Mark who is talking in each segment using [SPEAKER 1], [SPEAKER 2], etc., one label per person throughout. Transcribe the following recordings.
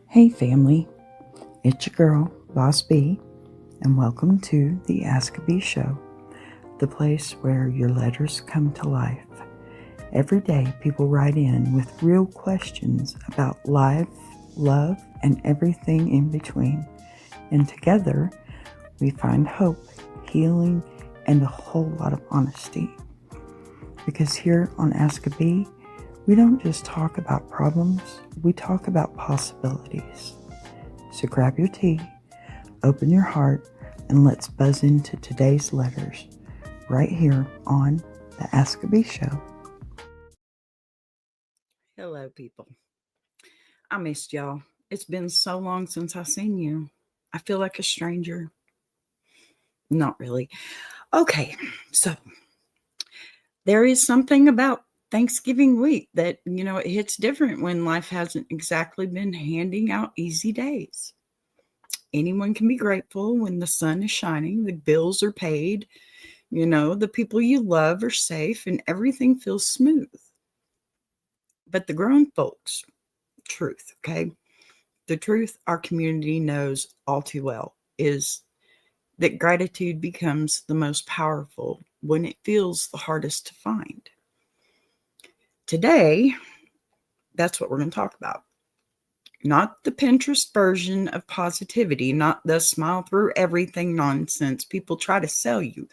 [SPEAKER 1] Hey family, it's your girl, Boss B, and welcome to the Ask a Bee Show, the place where your letters come to life. Every day people write in with real questions about life, love, and everything in between. And together we find hope, healing, and a whole lot of honesty. Because here on Ask a Bee, we don't just talk about problems, we talk about possibilities. So grab your tea, open your heart, and let's buzz into today's letters right here on the Ask a Bee Show. Hello, people. I missed y'all. It's been so long since I seen you. I feel like a stranger. Not really. Okay, so there is something about Thanksgiving week that, it hits different when life hasn't exactly been handing out easy days. Anyone can be grateful when the sun is shining, the bills are paid, the people you love are safe, and everything feels smooth. But the grown folks, truth, okay? The truth our community knows all too well is that gratitude becomes the most powerful when it feels the hardest to find. Today, that's what we're going to talk about. Not the Pinterest version of positivity, not the smile through everything nonsense people try to sell you,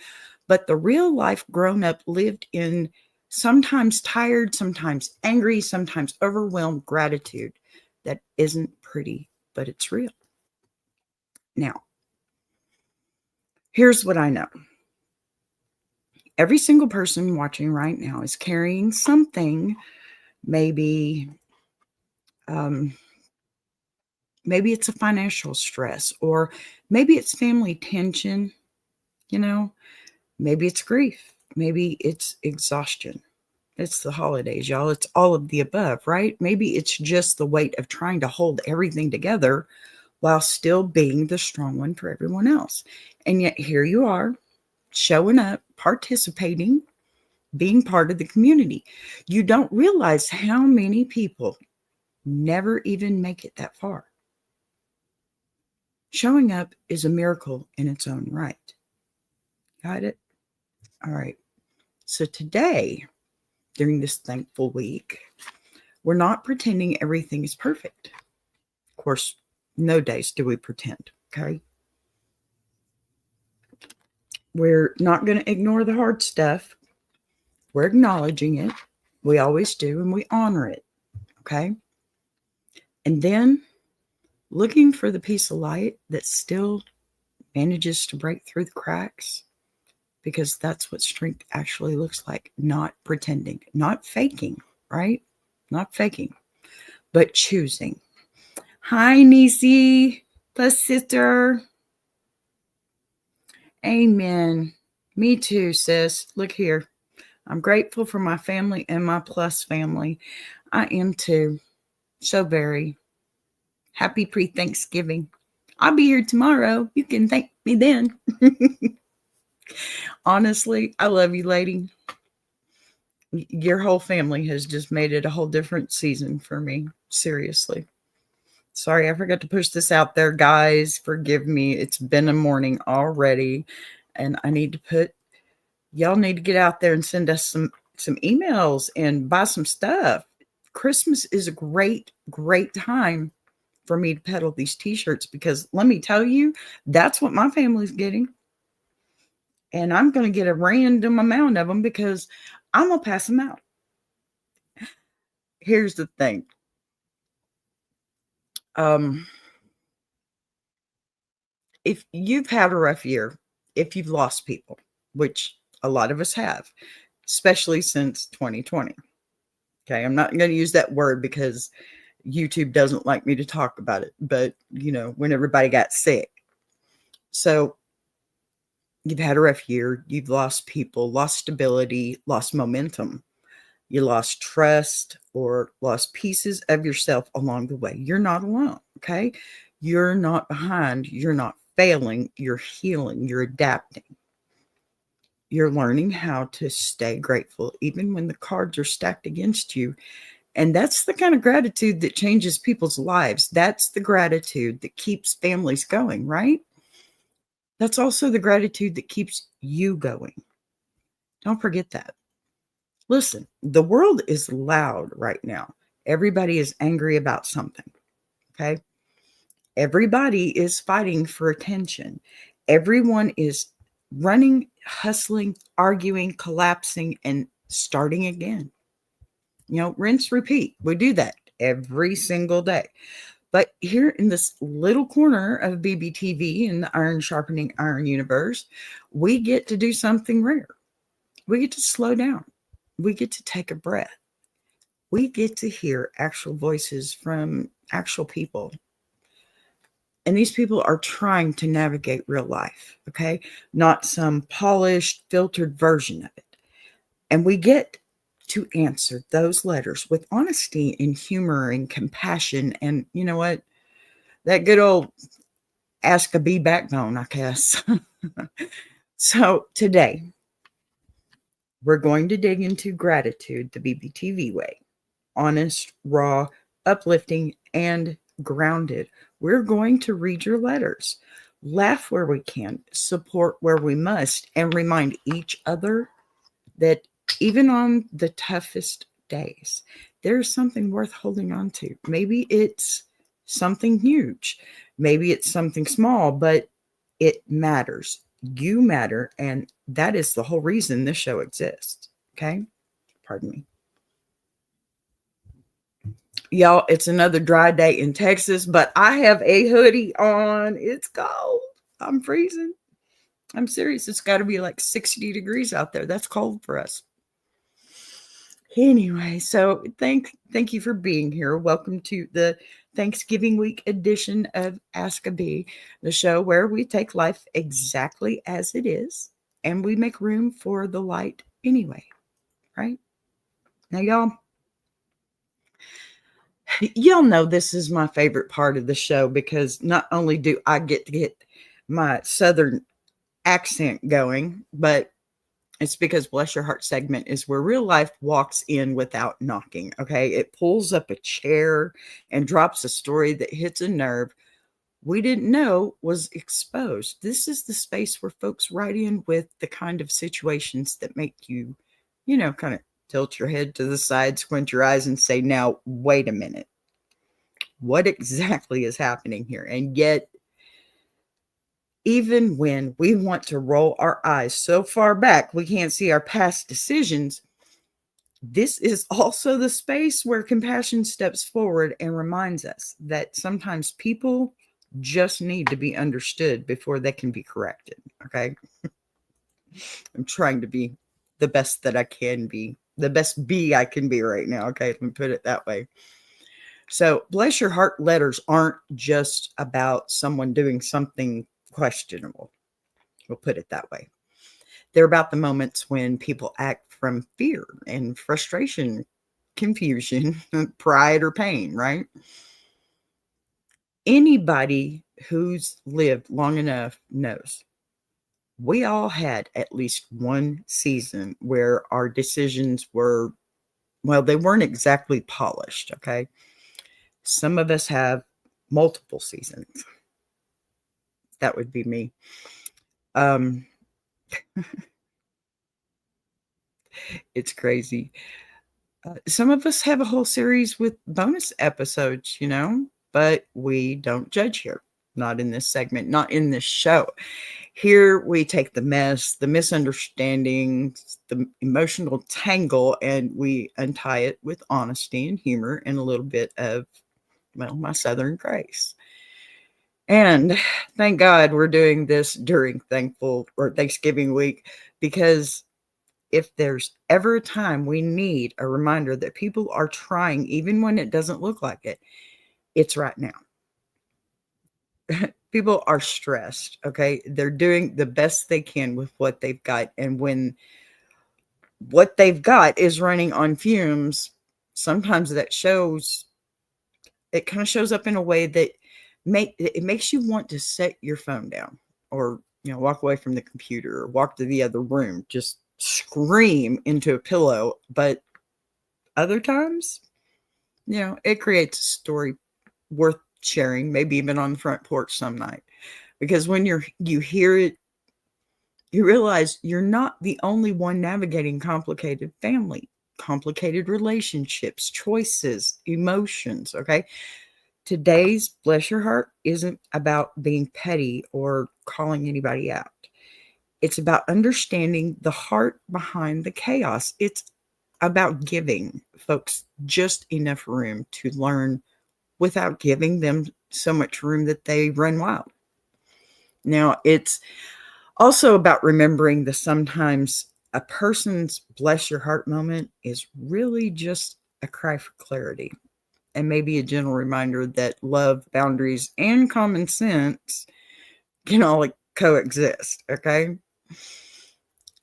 [SPEAKER 1] but the real life grown up lived in, sometimes tired, sometimes angry, sometimes overwhelmed gratitude that isn't pretty, but it's real. Now, here's what I know. Every single person watching right now is carrying something, maybe maybe it's a financial stress, or maybe it's family tension, maybe it's grief, maybe it's exhaustion. It's the holidays, y'all. It's all of the above, right? Maybe it's just the weight of trying to hold everything together while still being the strong one for everyone else. And yet here you are, showing up, participating, being part of the community. You don't realize how many people never even make it that far. Showing up is a miracle in its own right. Got it? All right. So today, during this thankful week, we're not pretending everything is perfect. Of course, no days do we pretend, okay? We're not going to ignore the hard stuff. We're acknowledging it. We always do, and we honor it, okay? And then looking for the piece of light that still manages to break through the cracks, because that's what strength actually looks like. Not pretending, not faking, right? Not faking, but choosing. Hi, Nisi, plus sister. Amen. Me too, sis. Look here. I'm grateful for my family and my plus family. I am too. So very. Happy pre-Thanksgiving. I'll be here tomorrow. You can thank me then. Honestly, I love you, lady. Your whole family has just made it a whole different season for me. Seriously. Sorry, I forgot to push this out there, guys. Forgive me. It's been a morning already, and I need to put y'all need to get out there and send us some emails and buy some stuff. Christmas is a great time for me to peddle these t-shirts, because let me tell you, that's what my family's getting. And I'm going to get a random amount of them because I'm going to pass them out. Here's the thing. If you've had a rough year, if you've lost people, which a lot of us have, especially since 2020. Okay, I'm not going to use that word because YouTube doesn't like me to talk about it, but when everybody got sick. So you've had a rough year, you've lost people, lost stability, lost momentum. You lost trust or lost pieces of yourself along the way. You're not alone, okay? You're not behind. You're not failing. You're healing. You're adapting. You're learning how to stay grateful, even when the cards are stacked against you. And that's the kind of gratitude that changes people's lives. That's the gratitude that keeps families going, right? That's also the gratitude that keeps you going. Don't forget that. Listen, the world is loud right now. Everybody is angry about something. Okay. Everybody is fighting for attention. Everyone is running, hustling, arguing, collapsing, and starting again. Rinse, repeat. We do that every single day. But here in this little corner of BBTV in the Iron Sharpening Iron universe, we get to do something rare. We get to slow down. We get to take a breath. We get to hear actual voices from actual people. And these people are trying to navigate real life, okay? Not some polished, filtered version of it. And we get to answer those letters with honesty and humor and compassion. And you know what? That good old ask a bee backbone, I guess. So today, we're going to dig into gratitude the BBTV way. Honest, raw, uplifting, and grounded. We're going to read your letters, laugh where we can, support where we must, and remind each other that even on the toughest days, there's something worth holding on to. Maybe it's something huge, maybe it's something small, but it matters. You matter, and that is the whole reason this show exists. Okay? Pardon me. Y'all, it's another dry day in Texas, but I have a hoodie on. It's cold. I'm freezing. I'm serious. It's got to be like 60 degrees out there. That's cold for us. Anyway, so thank you for being here. Welcome to the Thanksgiving week edition of Ask a Bee, the show where we take life exactly as it is and we make room for the light anyway, right? Now, y'all know this is my favorite part of the show because not only do I get to get my Southern accent going, but it's because Bless Your Heart segment is where real life walks in without knocking. Okay. It pulls up a chair and drops a story that hits a nerve we didn't know was exposed. This is the space where folks write in with the kind of situations that make you, kind of tilt your head to the side, squint your eyes, and say, now, wait a minute. What exactly is happening here? And yet, even when we want to roll our eyes so far back we can't see our past decisions, this is also the space where compassion steps forward and reminds us that sometimes people just need to be understood before they can be corrected. Okay. I'm trying to be the best that I can be, the best bee I can be right now. Okay. Let me put it that way. So, Bless Your Heart letters aren't just about someone doing something questionable. We'll put it that way. They're about the moments when people act from fear and frustration, confusion, pride, or pain, right? Anybody who's lived long enough knows we all had at least one season where our decisions were, well, they weren't exactly polished, okay? Some of us have multiple seasons. That would be me. It's crazy. Some of us have a whole series with bonus episodes, but we don't judge here. Not in this segment, not in this show. Here we take the mess, the misunderstandings, the emotional tangle, and we untie it with honesty and humor and a little bit of, well, my Southern grace. And thank God we're doing this during Thanksgiving week, because if there's ever a time we need a reminder that people are trying, even when it doesn't look like it, it's right now. People are stressed, okay? They're doing the best they can with what they've got. And when what they've got is running on fumes, sometimes it kind of shows up in a way that it makes you want to set your phone down, or walk away from the computer, or walk to the other room, just scream into a pillow. But other times It creates a story worth sharing, maybe even on the front porch some night. Because when you hear it, you realize you're not the only one navigating complicated family, complicated relationships, choices, emotions. Okay. Today's Bless Your Heart isn't about being petty or calling anybody out. It's about understanding the heart behind the chaos. It's about giving folks just enough room to learn without giving them so much room that they run wild. Now, it's also about remembering that sometimes a person's bless your heart moment is really just a cry for clarity and maybe a gentle reminder that love, boundaries, and common sense can all coexist. Okay.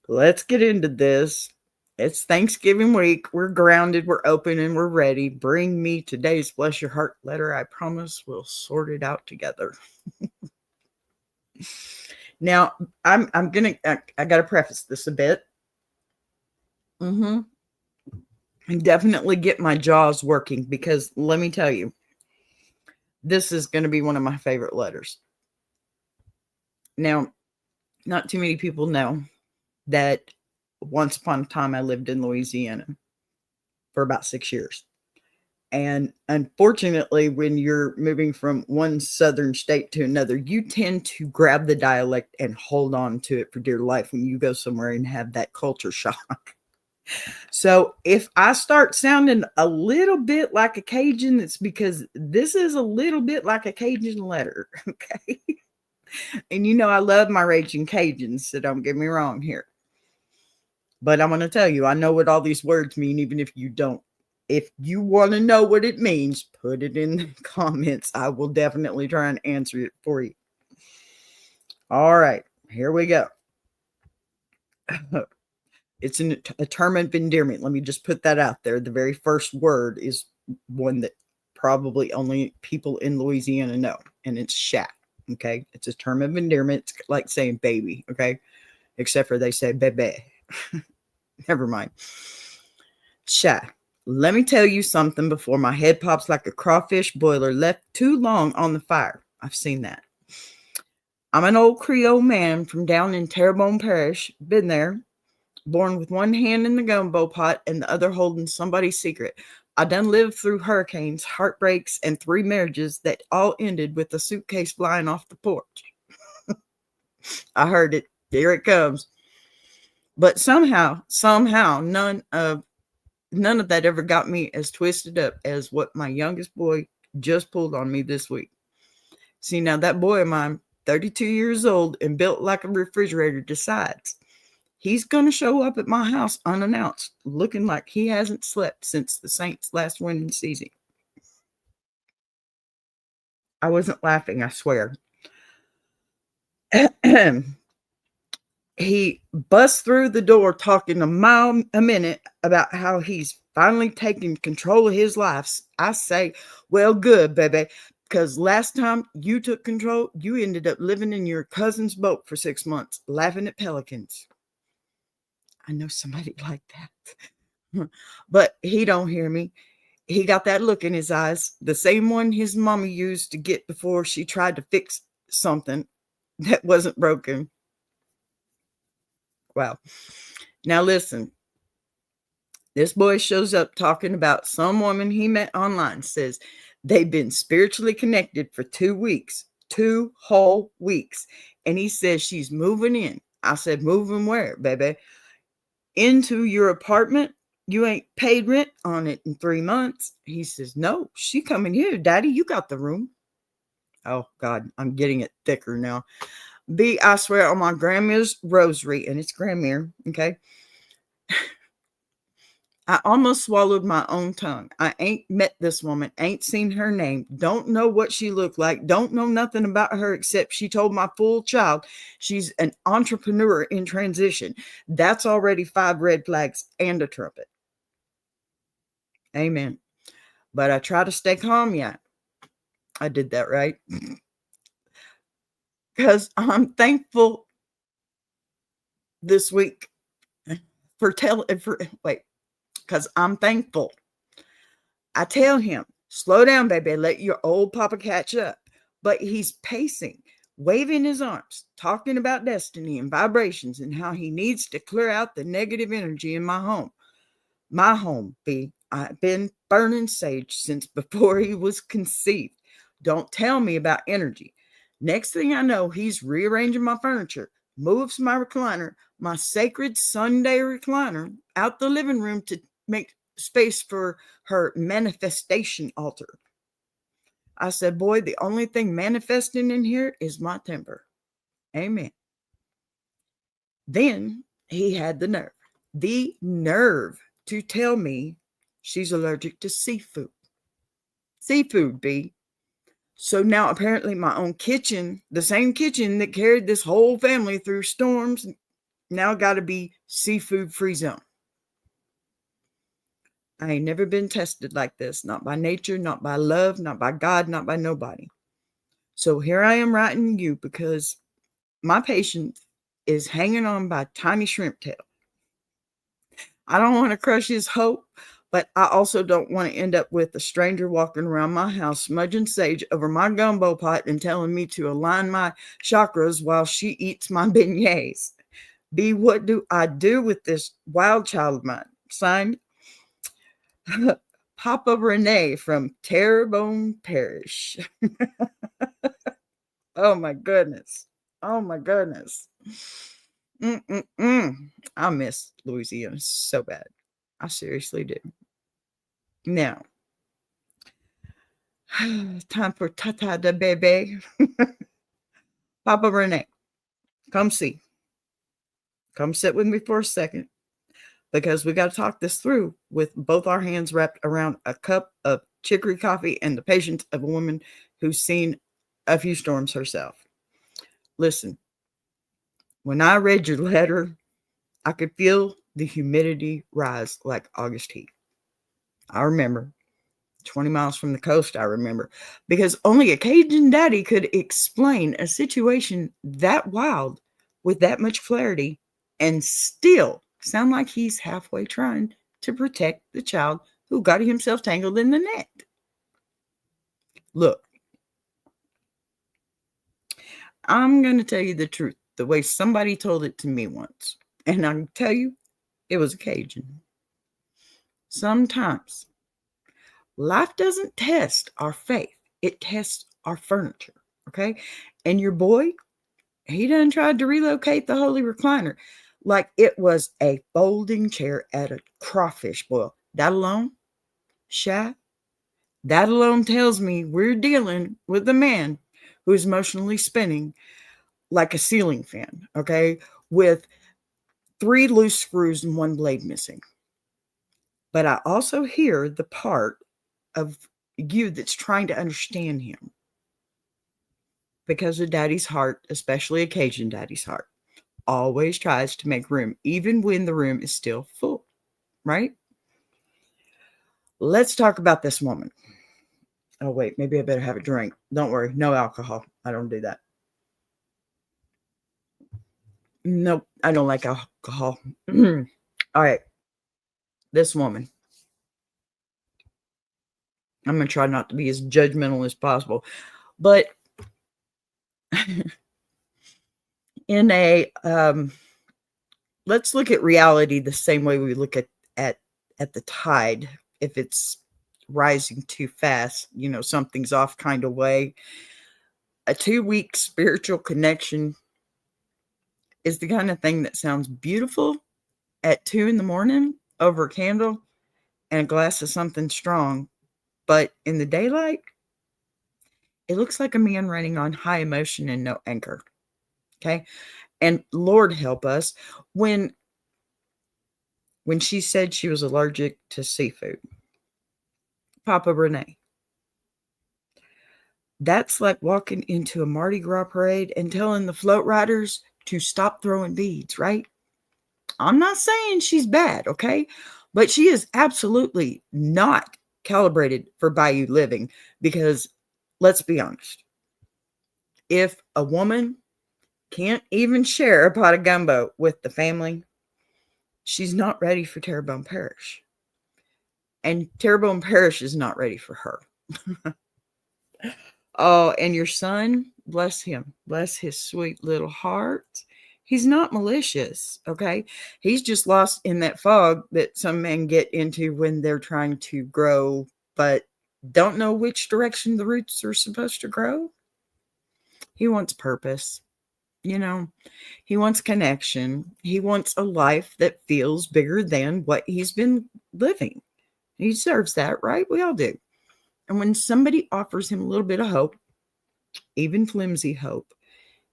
[SPEAKER 1] Let's get into this. It's Thanksgiving week. We're grounded, we're open, and we're ready. Bring me today's bless your heart letter. I promise we'll sort it out together. Now, I got to preface this a bit. And definitely get my jaws working because let me tell you, this is going to be one of my favorite letters. Now, not too many people know that once upon a time I lived in Louisiana for about 6 years. And unfortunately, when you're moving from one southern state to another, you tend to grab the dialect and hold on to it for dear life when you go somewhere and have that culture shock. So if I start sounding a little bit like a Cajun, it's because this is a little bit like a Cajun letter. Okay. And I love my raging Cajuns, so don't get me wrong here. But I'm going to tell you, I know what all these words mean, even if you don't. If you want to know what it means, put it in the comments. I will definitely try and answer it for you. All right, here we go. It's a term of endearment. Let me just put that out there. The very first word is one that probably only people in Louisiana know, and it's shat. Okay, it's a term of endearment. It's like saying baby. Okay, except for they say bebe. Never mind. Shat. Let me tell you something before my head pops like a crawfish boiler left too long on the fire. I've seen that. I'm an old Creole man from down in Terrebonne Parish. Been there. Born with one hand in the gumbo pot and the other holding somebody's secret. I done lived through hurricanes, heartbreaks, and 3 marriages that all ended with a suitcase flying off the porch. I heard it. Here it comes. But somehow, none of that ever got me as twisted up as what my youngest boy just pulled on me this week. See, now that boy of mine, 32 years old and built like a refrigerator, decides he's going to show up at my house unannounced, looking like he hasn't slept since the Saints' last winning season. I wasn't laughing, I swear. He busts through the door talking a mile a minute about how he's finally taking control of his life. I say, well, good, baby, because last time you took control, you ended up living in your cousin's boat for 6 months, laughing at pelicans. I know somebody like that. But he don't hear me. He got that look in his eyes, the same one his mama used to get before she tried to fix something that wasn't broken. Wow. Now listen. This boy shows up talking about some woman he met online, says they've been spiritually connected for 2 weeks, 2 whole weeks. And he says she's moving in. I said, moving where, baby? Into your apartment? You ain't paid rent on it in 3 months. He says, no, she coming here. Daddy, you got the room. Oh, God, I'm getting it thicker now. I swear on my grandma's rosary, and it's grandmere, okay? I almost swallowed my own tongue. I ain't met this woman, ain't seen her name, don't know what she looked like, don't know nothing about her except she told my full child she's an entrepreneur in transition. That's already 5 red flags and a trumpet. Amen. But I try to stay calm yet. I did that right. Because I'm thankful this week because I'm thankful I tell him, slow down, baby, let your old papa catch up. But he's pacing, waving his arms, talking about destiny and vibrations and how he needs to clear out the negative energy in my home. My home, B. I've been burning sage since before he was conceived. Don't tell me about energy. Next thing I know, he's rearranging my furniture, moves my recliner, my sacred Sunday recliner, out the living room to make space for her manifestation altar. I said, boy, the only thing manifesting in here is my temper. Amen. Then he had the nerve to tell me she's allergic to seafood. Seafood, B. So now apparently my own kitchen, the same kitchen that carried this whole family through storms, now got to be seafood free zone. I ain't never been tested like this, not by nature, not by love, not by God, not by nobody. So here I am writing you because my patient is hanging on by tiny shrimp tail. I don't want to crush his hope, but I also don't want to end up with a stranger walking around my house, smudging sage over my gumbo pot and telling me to align my chakras while she eats my beignets. B, what do I do with this wild child of mine? Signed, Papa Renee from Terrebonne Parish. Oh my goodness. Oh my goodness. I miss Louisiana so bad. I seriously do. Now, time for Tata de Bebe. Papa Renee, come see. Come sit with me for a second because we got to talk this through with both our hands wrapped around a cup of chicory coffee and the patience of a woman who's seen a few storms herself. Listen, when I read your letter, I could feel the humidity rise like August heat. I remember 20 miles from the coast, I remember, because only a Cajun daddy could explain a situation that wild with that much clarity and still sound like he's halfway trying to protect the child who got himself tangled in the net. Look, I'm going to tell you the truth the way somebody told it to me once. And I can tell you, it was a Cajun. Sometimes life doesn't test our faith. It tests our furniture, okay? And your boy, he done tried to relocate the holy recliner like it was a folding chair at a crawfish boil. That alone, Shy, that alone tells me we're dealing with a man who's emotionally spinning like a ceiling fan, okay? With 3 loose screws and 1 blade missing. But I also hear the part of you that's trying to understand him because of daddy's heart, especially a Cajun daddy's heart, always tries to make room, even when the room is still full, right? Let's talk about this woman. Oh, wait, maybe I better have a drink. Don't worry, no alcohol. I don't do that. Nope, I don't like alcohol. All right, this woman. I'm going to try not to be as judgmental as possible. But in a, let's look at reality the same way we look at the tide. If it's rising too fast, something's off kind of way. A 2-week spiritual connection is the kind of thing that sounds beautiful at 2 a.m. over a candle and a glass of something strong. But in the daylight, it looks like a man running on high emotion and no anchor. Okay. And Lord help us when she said she was allergic to seafood. Papa Renee. That's like walking into a Mardi Gras parade and telling the float riders to stop throwing beads, right? I'm not saying she's bad, okay? But she is absolutely not calibrated for bayou living because, let's be honest, if a woman can't even share a pot of gumbo with the family, she's not ready for Terrebonne Parish. And Terrebonne Parish is not ready for her. Oh, and your son, bless him, bless his sweet little heart. He's not malicious, okay? He's just lost in that fog that some men get into when they're trying to grow, but don't know which direction the roots are supposed to grow. He wants purpose, you know, he wants connection. He wants a life that feels bigger than what he's been living. He deserves that, right? We all do. And when somebody offers him a little bit of hope, even flimsy hope,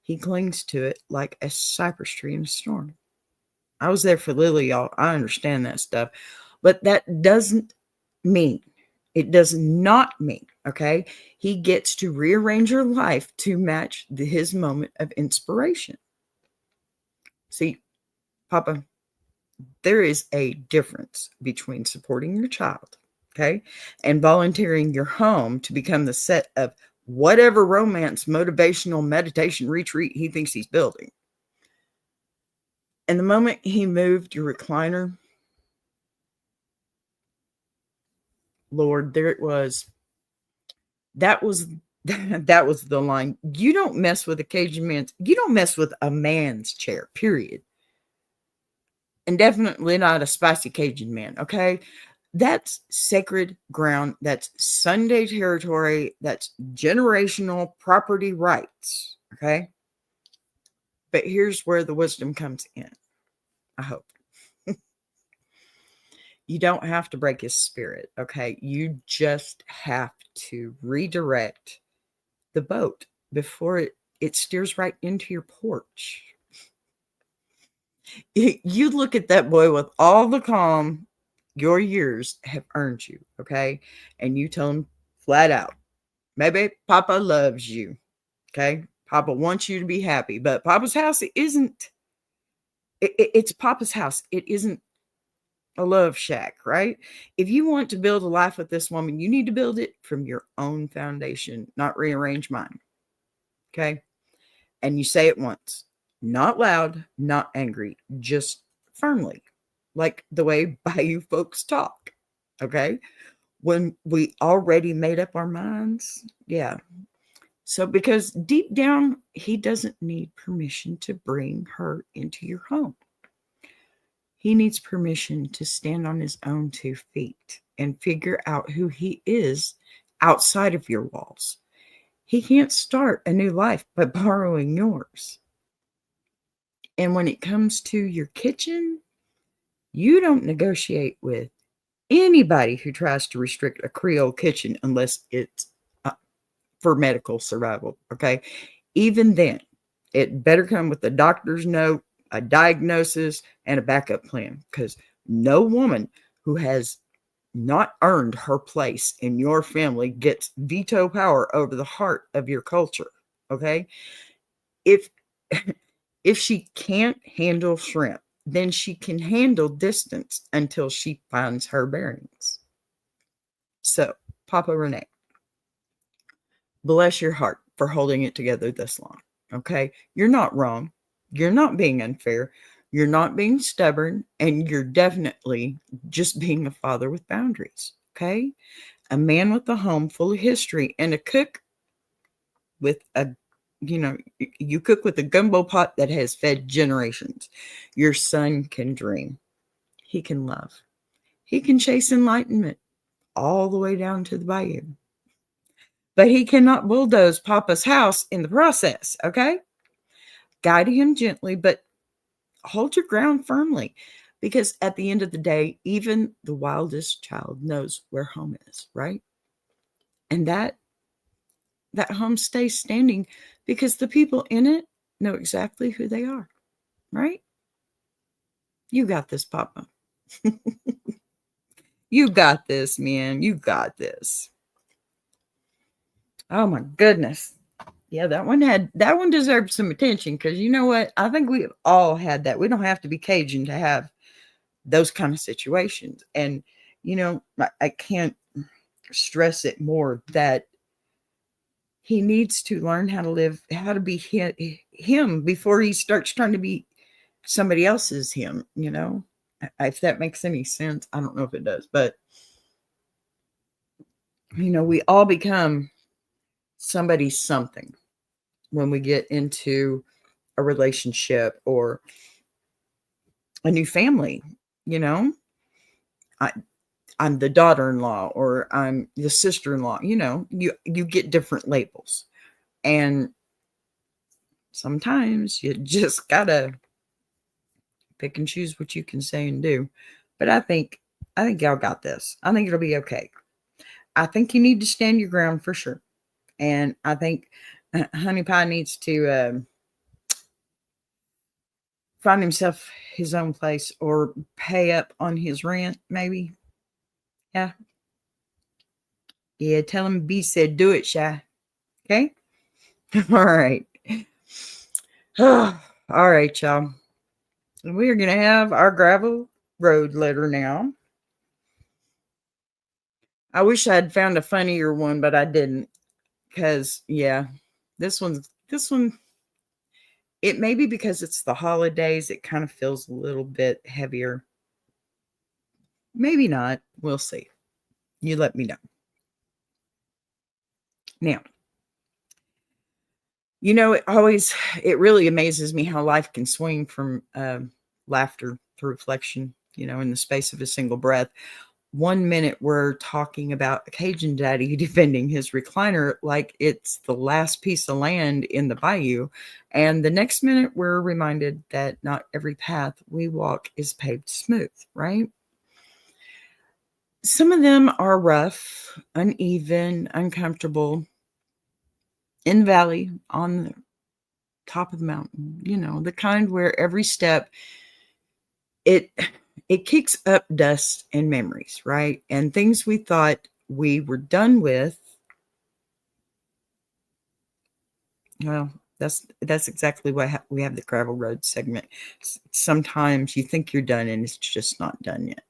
[SPEAKER 1] he clings to it like a cypress tree in a storm. I was there for Lily, y'all. I understand that stuff. But that doesn't mean, it does not mean, okay, he gets to rearrange your life to match his moment of inspiration. See, Papa, there is a difference between supporting your child, okay, and volunteering your home to become the set of whatever romance, motivational meditation retreat he thinks he's building. And the moment he moved your recliner, Lord, there it was. That was that was the line. You don't mess with a Cajun man's, you don't mess with a man's chair, period. And definitely not a spicy Cajun man, okay? That's sacred ground. That's Sunday territory. That's generational property rights, okay? But here's where the wisdom comes in, I hope. You don't have to break his spirit, okay? You just have to redirect the boat before it steers right into your porch. You look at that boy with all the calm your years have earned you, okay? And you tell him flat out, maybe Papa loves you, okay? Papa wants you to be happy, but Papa's house isn't, it's Papa's house. It isn't a love shack, right? If you want to build a life with this woman, you need to build it from your own foundation, not rearrange mine, okay? And you say it once, not loud, not angry, just firmly, like the way Bayou folks talk, okay? When we already made up our minds, yeah. So because deep down, he doesn't need permission to bring her into your home. He needs permission to stand on his own 2 feet and figure out who he is outside of your walls. He can't start a new life by borrowing yours. And when it comes to your kitchen, you don't negotiate with anybody who tries to restrict a Creole kitchen unless it's for medical survival, okay? Even then, it better come with a doctor's note, a diagnosis, and a backup plan, because no woman who has not earned her place in your family gets veto power over the heart of your culture, okay? If if she can't handle shrimp, then she can handle distance until she finds her bearings. So, Papa Renee, bless your heart for holding it together this long, okay? You're not wrong. You're not being unfair. You're not being stubborn. And you're definitely just being a father with boundaries, okay? A man with a home full of history and a cook with a, you cook with a gumbo pot that has fed generations. Your son can dream. He can love. He can chase enlightenment all the way down to the bayou. But he cannot bulldoze Papa's house in the process, okay? Guide him gently, but hold your ground firmly. Because at the end of the day, even the wildest child knows where home is, right? And that home stays standing because the people in it know exactly who they are, right? You got this, Papa. You got this, man. You got this. Oh my goodness. Yeah, that one deserved some attention, because you know what? I think we've all had that. We don't have to be Cajun to have those kind of situations. And, I can't stress it more that he needs to learn how to live, how to be him before he starts trying to be somebody else's him, If that makes any sense. I don't know if it does, but We all become somebody's something when we get into a relationship or a new family. You know, I, I'm the daughter-in-law or I'm the sister-in-law. You get different labels, and sometimes you just gotta pick and choose what you can say and do. But I think y'all got this. I think it'll be okay. I think you need to stand your ground for sure, and I think Honey Pie needs to find himself his own place or pay up on his rent, maybe. Yeah. Yeah, tell him B said do it, Shy. Okay? All right. All right, y'all. We are going to have our gravel road letter now. I wish I had found a funnier one, but I didn't. Because, yeah, this one, it may be because it's the holidays, it kind of feels a little bit heavier. Maybe not. We'll see. You let me know. Now, it really amazes me how life can swing from laughter to reflection, in the space of a single breath. 1 minute we're talking about a Cajun daddy defending his recliner like it's the last piece of land in the bayou. And the next minute we're reminded that not every path we walk is paved smooth, right? Some of them are rough, uneven, uncomfortable, in the valley, on the top of the mountain, the kind where every step it kicks up dust and memories, right? And things we thought we were done with. Well, that's exactly why we have the gravel road segment. Sometimes you think you're done and it's just not done yet.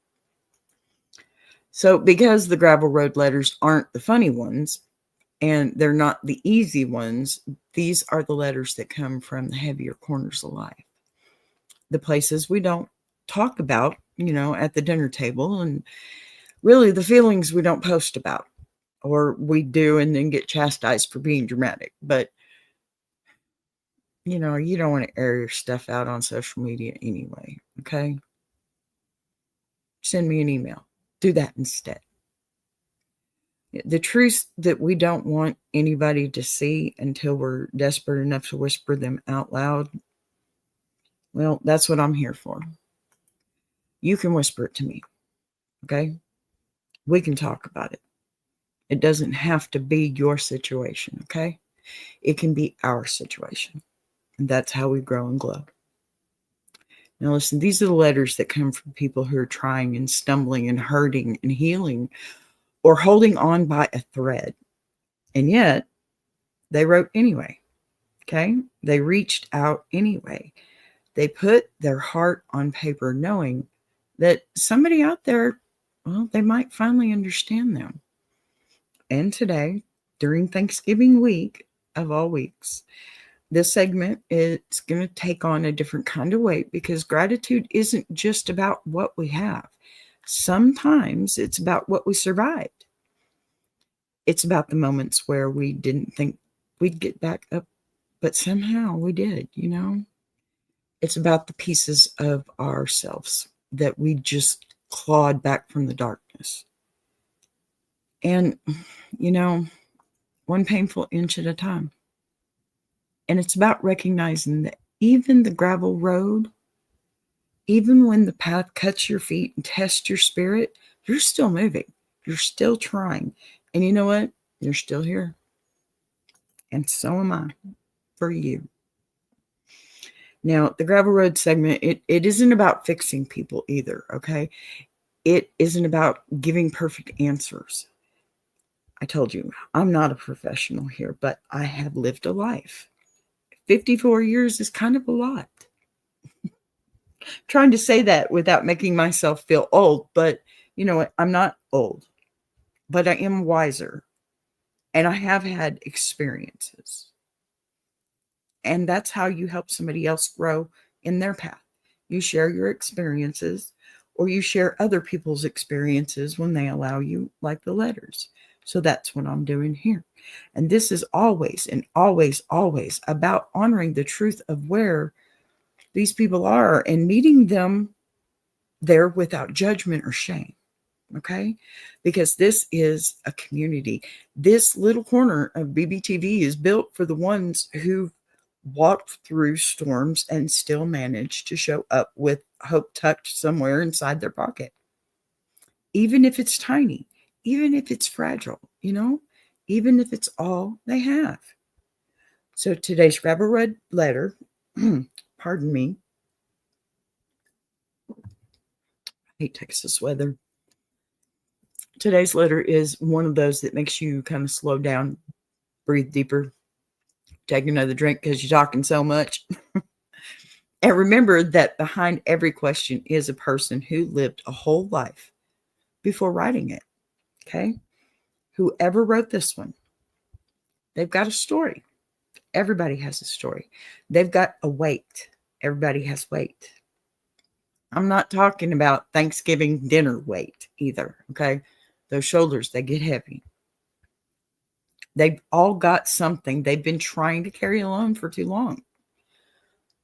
[SPEAKER 1] So because the gravel road letters aren't the funny ones and they're not the easy ones, these are the letters that come from the heavier corners of life. The places we don't talk about, at the dinner table, and really the feelings we don't post about, or we do and then get chastised for being dramatic. But, you don't want to air your stuff out on social media anyway, okay? Send me an email. Do that instead. The truth that we don't want anybody to see until we're desperate enough to whisper them out loud, well, that's what I'm here for. You can whisper it to me, okay? We can talk about it. It doesn't have to be your situation, okay? It can be our situation. And that's how we grow and glow. Now, listen, these are the letters that come from people who are trying and stumbling and hurting and healing or holding on by a thread. And yet, they wrote anyway, okay? They reached out anyway. They put their heart on paper knowing that somebody out there, well, they might finally understand them. And today, during Thanksgiving week of all weeks, this segment is going to take on a different kind of weight because gratitude isn't just about what we have. Sometimes it's about what we survived. It's about the moments where we didn't think we'd get back up, but somehow we did, It's about the pieces of ourselves that we just clawed back from the darkness. And, one painful inch at a time. And it's about recognizing that even the gravel road, even when the path cuts your feet and tests your spirit, you're still moving. You're still trying. And you know what? You're still here. And so am I for you. Now, the gravel road segment, it isn't about fixing people either, okay? It isn't about giving perfect answers. I told you, I'm not a professional here, but I have lived a life. 54 years is kind of a lot. Trying to say that without making myself feel old, but you know what? I'm not old, but I am wiser, and I have had experiences. And that's how you help somebody else grow in their path. You share your experiences, or you share other people's experiences when they allow you, like the letters. So that's what I'm doing here. And this is always and always, always about honoring the truth of where these people are and meeting them there without judgment or shame. Okay? Because this is a community. This little corner of BBTV is built for the ones who walked through storms and still managed to show up with hope tucked somewhere inside their pocket. Even if it's tiny, even if it's fragile, even if it's all they have. So today's Rebel Red letter, pardon me, I hate Texas weather. Today's letter is one of those that makes you kind of slow down, breathe deeper, take another drink because you're talking so much. And remember that behind every question is a person who lived a whole life before writing it. Okay? Whoever wrote this one, they've got a story. Everybody has a story. They've got a weight. Everybody has weight. I'm not talking about Thanksgiving dinner weight either. Okay? Those shoulders, they get heavy. They've all got something they've been trying to carry alone for too long.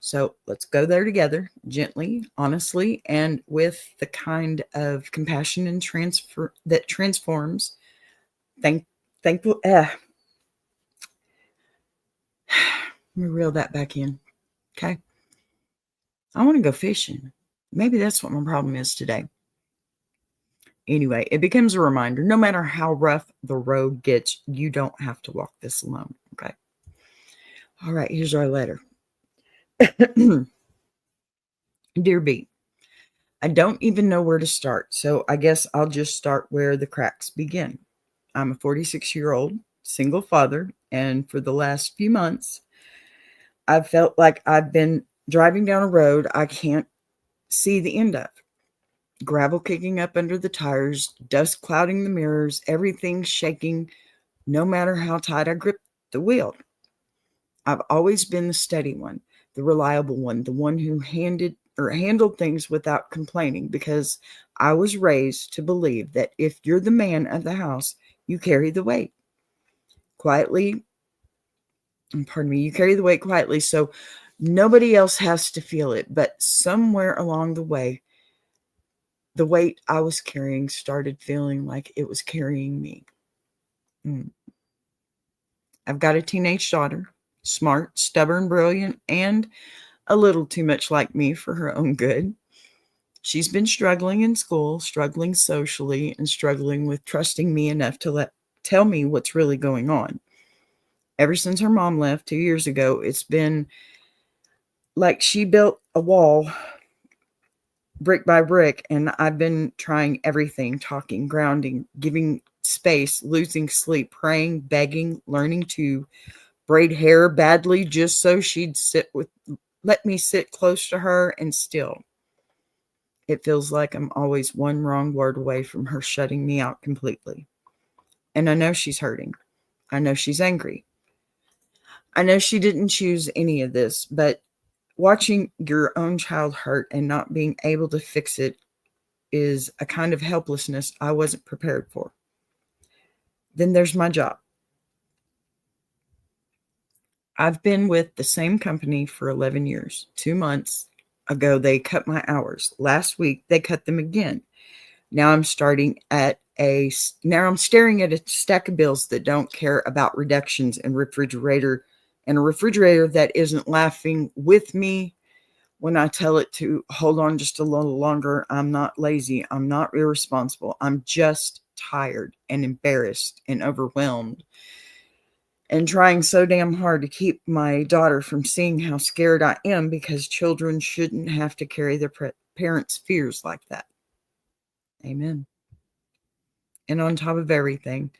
[SPEAKER 1] So let's go there together, gently, honestly, and with the kind of compassion and transfer that transforms. Thankful. Let me reel that back in. Okay. I want to go fishing. Maybe that's what my problem is today. Anyway, it becomes a reminder, no matter how rough the road gets, you don't have to walk this alone. Okay. All right. Here's our letter. Dear B, I don't even know where to start, so I guess I'll just start where the cracks begin. I'm a 46-year-old single father, and for the last few months, I've felt like I've been driving down a road I can't see the end of. Gravel kicking up under the tires, dust clouding the mirrors, everything shaking, no matter how tight I grip the wheel. I've always been the steady one, the reliable one, the one who handled things without complaining, because I was raised to believe that if you're the man of the house, you carry the weight quietly. You carry the weight quietly, so nobody else has to feel it. But somewhere along the way, the weight I was carrying started feeling like it was carrying me. I've got a teenage daughter, smart, stubborn, brilliant, and a little too much like me for her own good. She's been struggling in school, struggling socially, and struggling with trusting me enough to tell me what's really going on. Ever since her mom left 2 years ago, it's been like she built a wall brick by brick, and I've been trying everything, talking, grounding, giving space, losing sleep, praying, begging, learning to braid hair badly just so she'd let me sit close to her, and still it feels like I'm always one wrong word away from her shutting me out completely. And I know she's hurting. I know she's angry. I know she didn't choose any of this, but watching your own child hurt and not being able to fix it is a kind of helplessness I wasn't prepared for. Then there's my job. I've been with the same company for 11 years. 2 months ago, they cut my hours. Last week, they cut them again. Now I'm staring at a stack of bills that don't care about reductions in a refrigerator that isn't laughing with me when I tell it to hold on just a little longer. I'm not lazy. I'm not irresponsible. I'm just tired and embarrassed and overwhelmed, and trying so damn hard to keep my daughter from seeing how scared I am, because children shouldn't have to carry their parents' fears like that. Amen. And on top of everything,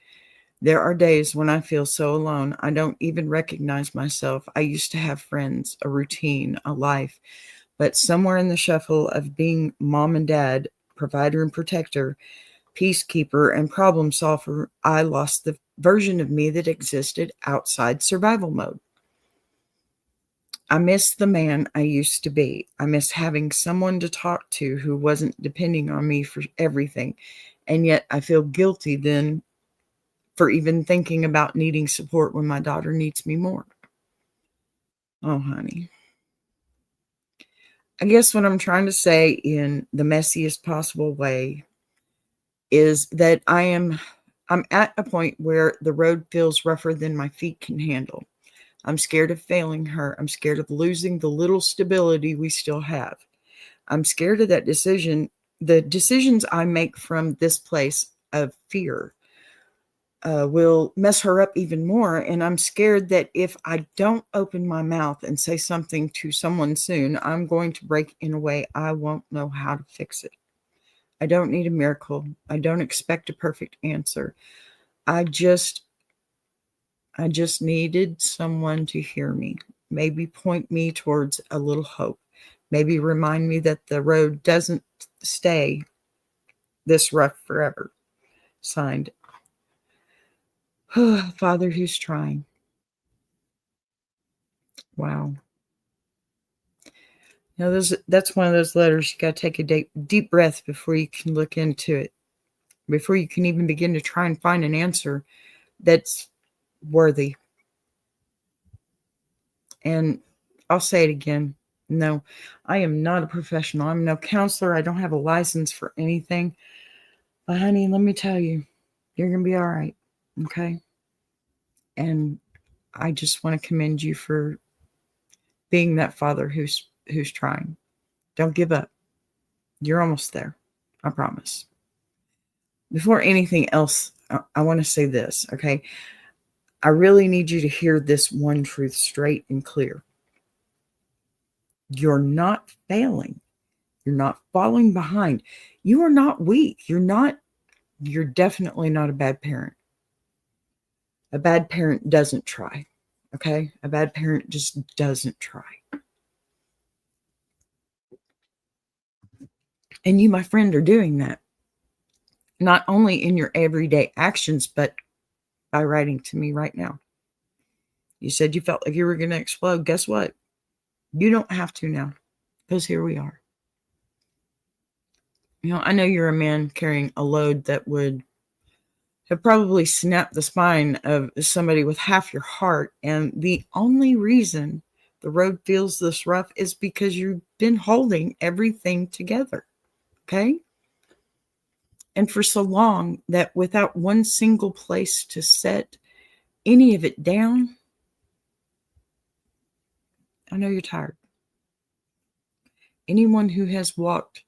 [SPEAKER 1] there are days when I feel so alone, I don't even recognize myself. I used to have friends, a routine, a life, but somewhere in the shuffle of being mom and dad, provider and protector, peacekeeper and problem solver, I lost the version of me that existed outside survival mode. I miss the man I used to be. I miss having someone to talk to who wasn't depending on me for everything. And yet I feel guilty then for even thinking about needing support when my daughter needs me more. Oh, honey. I guess what I'm trying to say in the messiest possible way is that I'm at a point where the road feels rougher than my feet can handle. I'm scared of failing her. I'm scared of losing the little stability we still have. I'm scared of that decision, the decisions I make from this place of fear will mess her up even more. And I'm scared that if I don't open my mouth and say something to someone soon, I'm going to break in a way I won't know how to fix it. I don't need a miracle. I don't expect a perfect answer. I just needed someone to hear me, maybe point me towards a little hope, maybe remind me that the road doesn't stay this rough forever. Signed, Father Who's Trying. Wow. Now, that's one of those letters you got to take a deep breath before you can look into it, before you can even begin to try and find an answer that's worthy. And I'll say it again. No, I am not a professional. I'm no counselor. I don't have a license for anything. But honey, let me tell you, you're going to be all right. Okay? And I just want to commend you for being that father who's trying. Don't give up. You're almost there. I promise. Before anything else, I want to say this, okay? I really need you to hear this one truth straight and clear. You're not failing. You're not falling behind. You are not weak. You're definitely not a bad parent. A bad parent doesn't try, okay? A bad parent just doesn't try. And you, my friend, are doing that. Not only in your everyday actions, but by writing to me right now. You said you felt like you were going to explode. Guess what? You don't have to now, because here we are. I know you're a man carrying a load that would have probably snapped the spine of somebody with half your heart. And the only reason the road feels this rough is because you've been holding everything together. Okay? And for so long that without one single place to set any of it down, I know you're tired. Anyone who has walked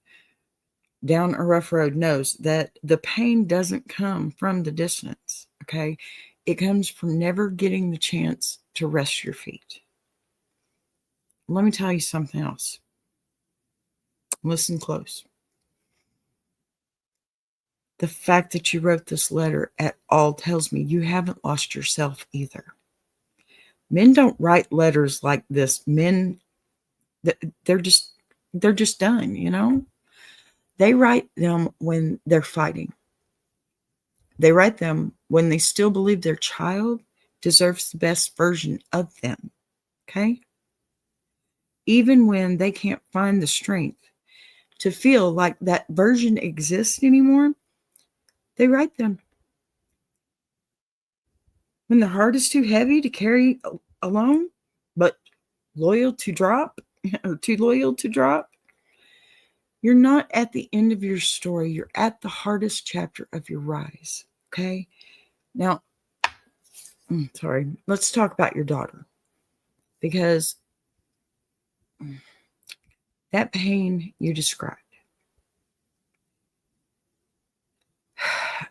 [SPEAKER 1] down a rough road knows that the pain doesn't come from the distance, okay? It comes from never getting the chance to rest your feet. Let me tell you something else. Listen close. The fact that you wrote this letter at all tells me you haven't lost yourself either. Men don't write letters like this. Men, they're just done, They write them when they're fighting. They write them when they still believe their child deserves the best version of them, okay? Even when they can't find the strength to feel like that version exists anymore, they write them. When the heart is too heavy to carry alone, but loyal to drop, or too loyal to drop, you're not at the end of your story. You're at the hardest chapter of your rise, okay? Now, let's talk about your daughter, because that pain you described,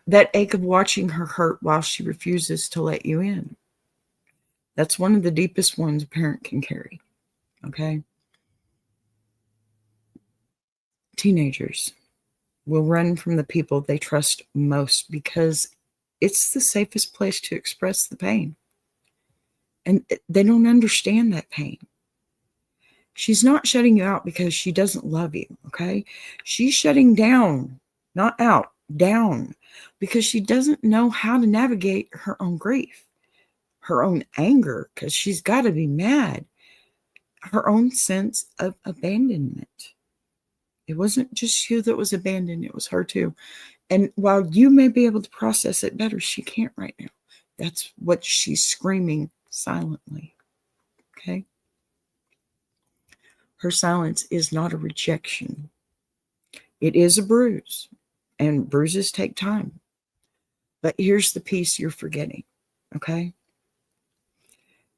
[SPEAKER 1] that ache of watching her hurt while she refuses to let you in, that's one of the deepest ones a parent can carry, okay? Teenagers will run from the people they trust most because it's the safest place to express the pain. And they don't understand that pain. She's not shutting you out because she doesn't love you, okay? She's shutting down, not out, down, because she doesn't know how to navigate her own grief, her own anger, because she's got to be mad, her own sense of abandonment. It wasn't just you that was abandoned, it was her too. And while you may be able to process it better, she can't right now. That's what she's screaming silently. Okay? Her silence is not a rejection. It is a bruise, and bruises take time. But here's the piece you're forgetting. Okay?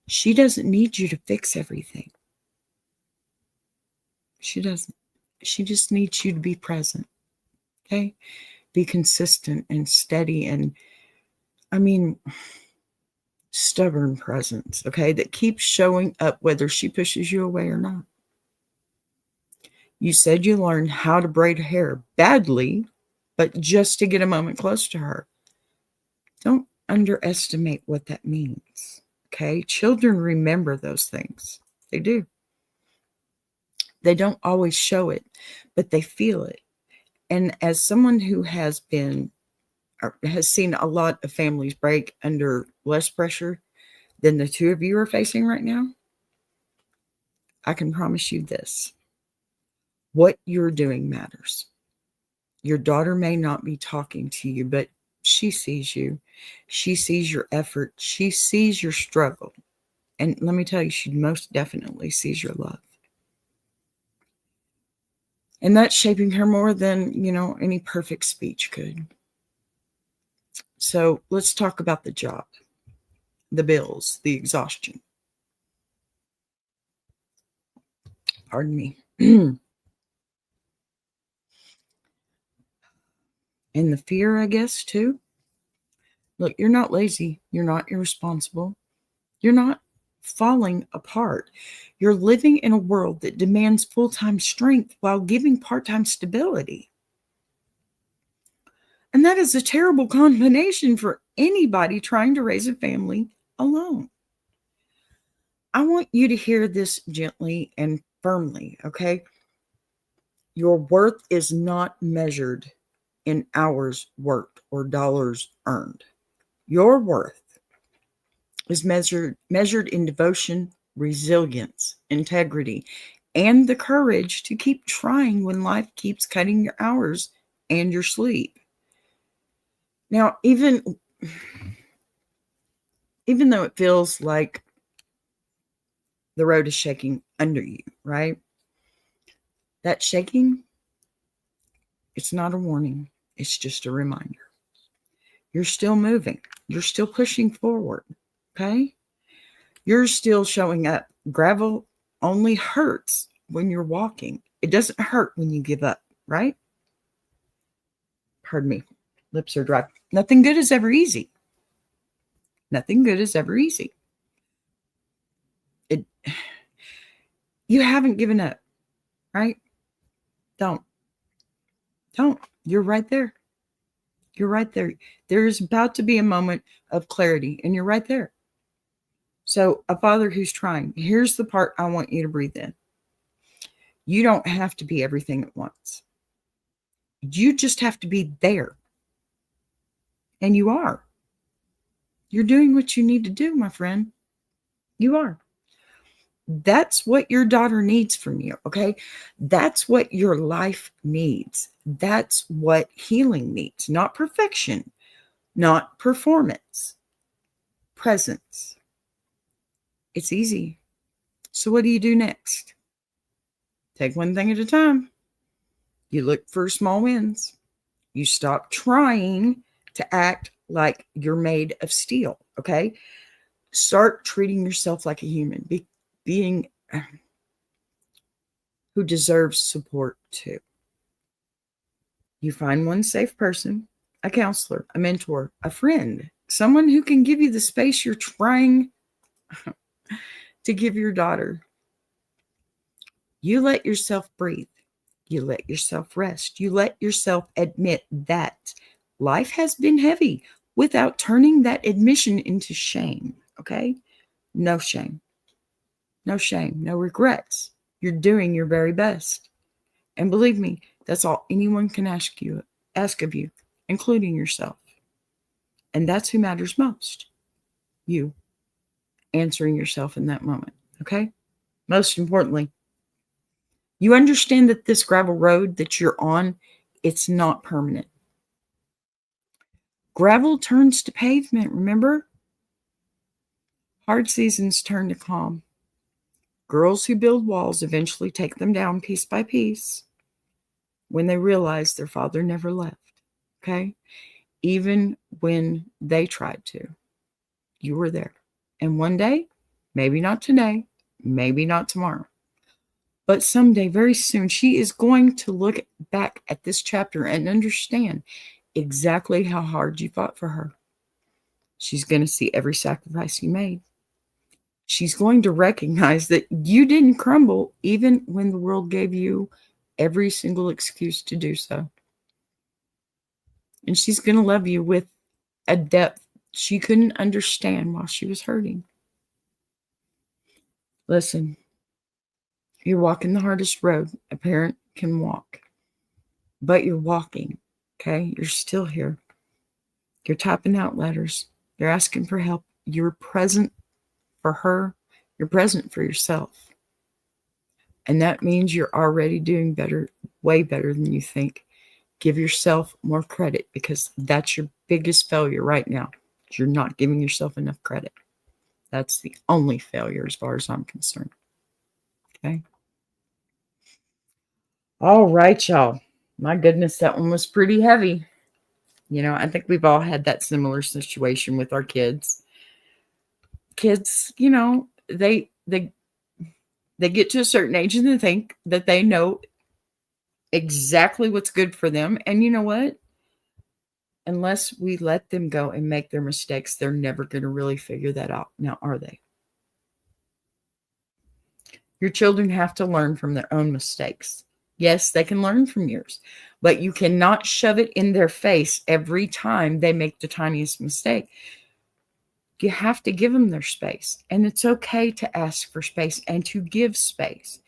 [SPEAKER 1] She doesn't need you to fix everything. She doesn't. She just needs you to be present. Okay? Be consistent and steady and, stubborn presence, okay, that keeps showing up whether she pushes you away or not. You said you learned how to braid hair badly, but just to get a moment close to her. Don't underestimate what that means, okay? Children remember those things. They do. They don't always show it, but they feel it. And as someone who has seen a lot of families break under less pressure than the two of you are facing right now, I can promise you this. What you're doing matters. Your daughter may not be talking to you, but she sees you. She sees your effort. She sees your struggle. And let me tell you, she most definitely sees your love. And that's shaping her more than, any perfect speech could. So let's talk about the job, the bills, the exhaustion. Pardon me. And the fear, I guess, too. Look, you're not lazy. You're not irresponsible. You're not falling apart. You're living in a world that demands full-time strength while giving part-time stability. And that is a terrible combination for anybody trying to raise a family alone. I want you to hear this gently and firmly, okay? Your worth is not measured in hours worked or dollars earned. Your worth is measured in devotion, resilience, integrity, and the courage to keep trying when life keeps cutting your hours and your sleep. Now, even though it feels like the road is shaking under you, right? That shaking, it's not a warning. It's just a reminder. You're still moving. You're still pushing forward, okay? You're still showing up. Gravel only hurts when you're walking. It doesn't hurt when you give up, right? Pardon me. Lips are dry. Nothing good is ever easy. Nothing good is ever easy. You haven't given up, right? Don't. You're right there. You're right there. There's about to be a moment of clarity, and you're right there. So, a father who's trying, here's the part I want you to breathe in. You don't have to be everything at once. You just have to be there. And you are. You're doing what you need to do, my friend. You are. That's what your daughter needs from you, okay? That's what your life needs. That's what healing needs. Not perfection, not performance. Presence. It's easy. So what do you do next? Take one thing at a time. You look for small wins. You stop trying to act like you're made of steel, okay? Start treating yourself like a human, being who deserves support too. You find one safe person, a counselor, a mentor, a friend, someone who can give you the space you're trying to give your daughter. You let yourself breathe. You let yourself rest. You let yourself admit that life has been heavy without turning that admission into shame, okay? No shame. No shame. No regrets. You're doing your very best. And believe me, that's all anyone can ask of you, including yourself. And that's who matters most. You answering yourself in that moment, okay? Most importantly, you understand that this gravel road that you're on, it's not permanent. Gravel turns to pavement, remember? Hard seasons turn to calm. Girls who build walls eventually take them down piece by piece when they realize their father never left. Okay? Even when they tried to, you were there. And one day, maybe not today, maybe not tomorrow, but someday, very soon, she is going to look back at this chapter and understand exactly how hard you fought for her. She's going to see every sacrifice you made. She's going to recognize that you didn't crumble even when the world gave you every single excuse to do so. And she's going to love you with a depth she couldn't understand while she was hurting. Listen, you're walking the hardest road a parent can walk, but you're walking, okay? You're still here. You're typing out letters. You're asking for help. You're present for her. You're present for yourself. And that means you're already doing better, way better than you think. Give yourself more credit, because that's your biggest failure right now. You're not giving yourself enough credit. That's the only failure as far as I'm concerned. Okay. All right, y'all. My goodness, that one was pretty heavy. You know, I think we've all had that similar situation with our kids. Kids, you know, they get to a certain age and they think that they know exactly what's good for them. And you know what? Unless we let them go and make their mistakes, they're never going to really figure that out. Now, are they? Your children have to learn from their own mistakes. Yes, they can learn from yours, but you cannot shove it in their face every time they make the tiniest mistake. You have to give them their space, and it's okay to ask for space and to give space,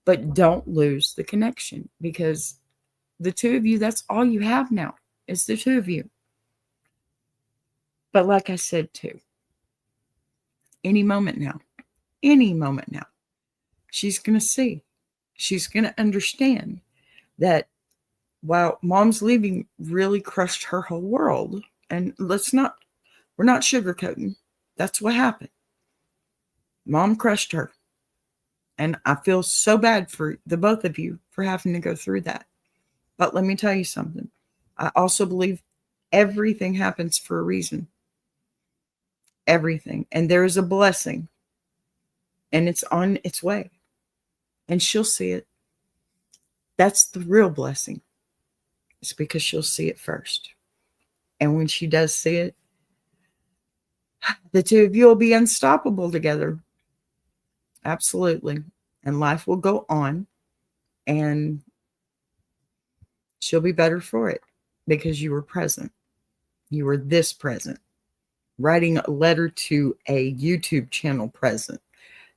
[SPEAKER 1] but don't lose the connection, because the two of you, that's all you have now. It's the two of you. But like I said too, any moment now, she's going to see, she's going to understand that while mom's leaving really crushed her whole world, and we're not sugarcoating, that's what happened. Mom crushed her. And I feel so bad for the both of you for having to go through that. But let me tell you something. I also believe everything happens for a reason. Everything. And there is a blessing. And it's on its way. And she'll see it. That's the real blessing. It's because she'll see it first. And when she does see it, the two of you will be unstoppable together. Absolutely. And life will go on. And she'll be better for it because you were present. You were this present. Writing a letter to a YouTube channel present.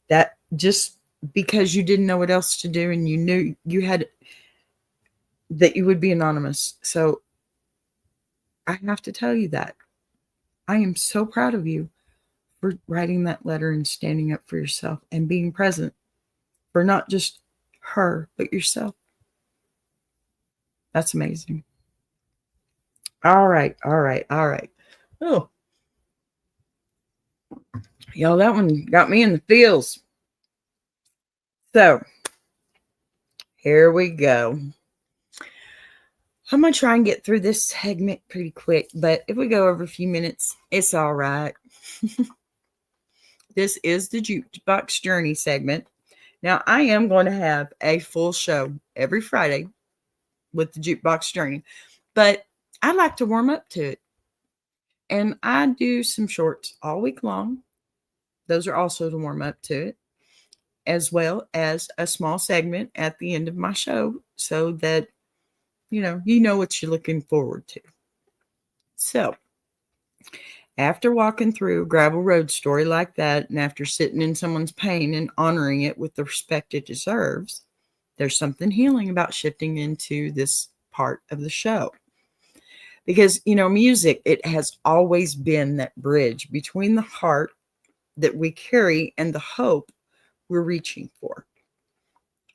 [SPEAKER 1] That just because you didn't know what else to do and you knew you had that you would be anonymous. So I have to tell you that. I am so proud of you for writing that letter and standing up for yourself and being present for not just her, but yourself. That's amazing. All right. Oh, y'all, that one got me in the feels. So here we go. I'm going to try and get through this segment pretty quick, but if we go over a few minutes, it's all right. This is the Jukebox Journey segment. Now, I am going to have a full show every Friday with the Jukebox Journey, but I like to warm up to it. And I do some shorts all week long. Those are also to warm up to it, as well as a small segment at the end of my show so that you know what you're looking forward to. So, after walking through a gravel road story like that, and after sitting in someone's pain and honoring it with the respect it deserves, there's something healing about shifting into this part of the show. Because, music, it has always been that bridge between the heart that we carry and the hope we're reaching for.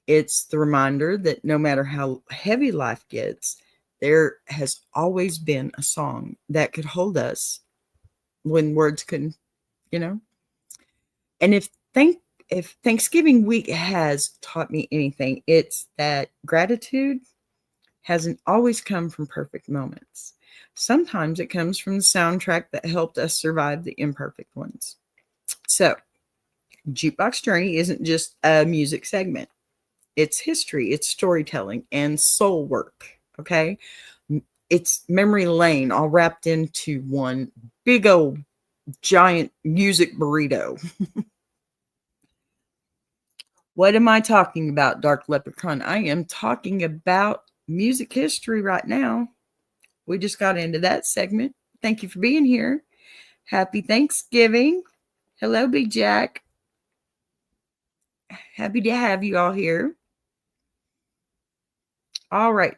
[SPEAKER 1] It's the reminder that no matter how heavy life gets, There has always been a song that could hold us when words couldn't, you know? And if Thanksgiving week has taught me anything, it's that gratitude hasn't always come from perfect moments. Sometimes it comes from the soundtrack that helped us survive the imperfect ones. So, Jukebox Journey isn't just a music segment. It's history, it's storytelling, and soul work. Okay. It's memory lane all wrapped into one big old giant music burrito. What am I talking about, Dark Leprechaun? I am talking about music history right now. We just got into that segment. Thank you for being here. Happy Thanksgiving. Hello, Big Jack. Happy to have you all here. All right.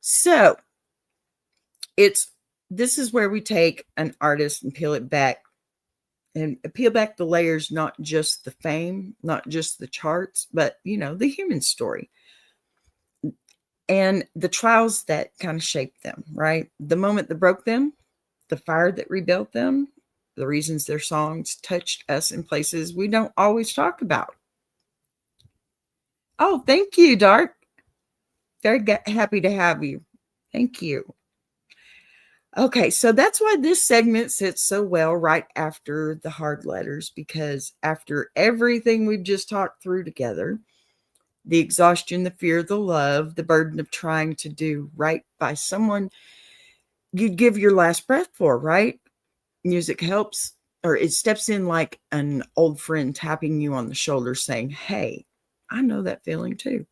[SPEAKER 1] So this is where we take an artist and peel it back and peel back the layers, not just the fame, not just the charts, but the human story and the trials that kind of shaped them, right? The moment that broke them, the fire that rebuilt them, the reasons their songs touched us in places we don't always talk about. Oh, thank you, Dark. Very happy to have you. Thank you. Okay, so that's why this segment sits so well right after the hard letters, because after everything we've just talked through together, the exhaustion, the fear, the love, the burden of trying to do right by someone you'd give your last breath for, right? Music helps, or it steps in like an old friend tapping you on the shoulder saying, hey, I know that feeling too.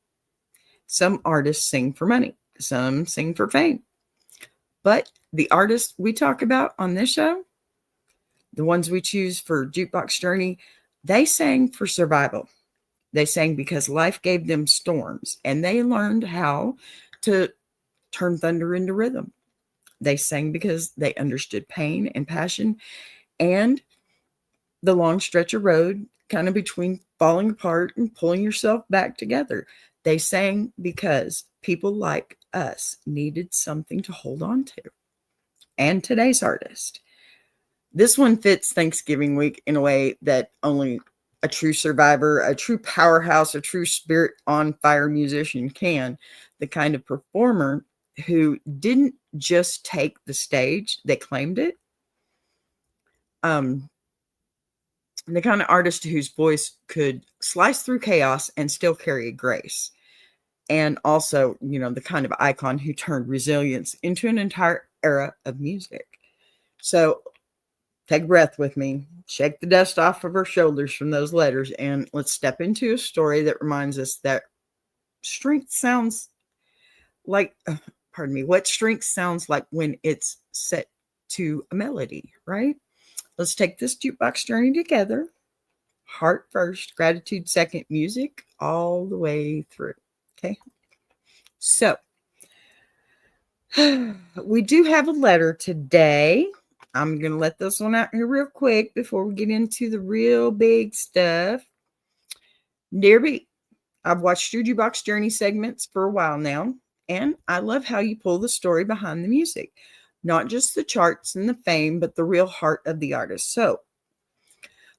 [SPEAKER 1] Some artists sing for money, some sing for fame. But the artists we talk about on this show, the ones we choose for Jukebox Journey, they sang for survival. They sang because life gave them storms, and they learned how to turn thunder into rhythm. They sang because they understood pain and passion and the long stretch of road kind of between falling apart and pulling yourself back together. They sang because people like us needed something to hold on to. And today's artist. This one fits Thanksgiving week in a way that only a true survivor, a true powerhouse, a true spirit on fire musician can. The kind of performer who didn't just take the stage, they claimed it. The kind of artist whose voice could slice through chaos and still carry a grace. And also, the kind of icon who turned resilience into an entire era of music. So take a breath with me, shake the dust off of our shoulders from those letters, and let's step into a story that reminds us that strength sounds like, what strength sounds like when it's set to a melody, right? Let's take this jukebox journey together. Heart first, gratitude second, music all the way through. Okay. So we do have a letter today. I'm going to let this one out here real quick before we get into the real big stuff. Dear B, I've watched your Jukebox Journey segments for a while now, and I love how you pull the story behind the music. Not just the charts and the fame, but the real heart of the artist. So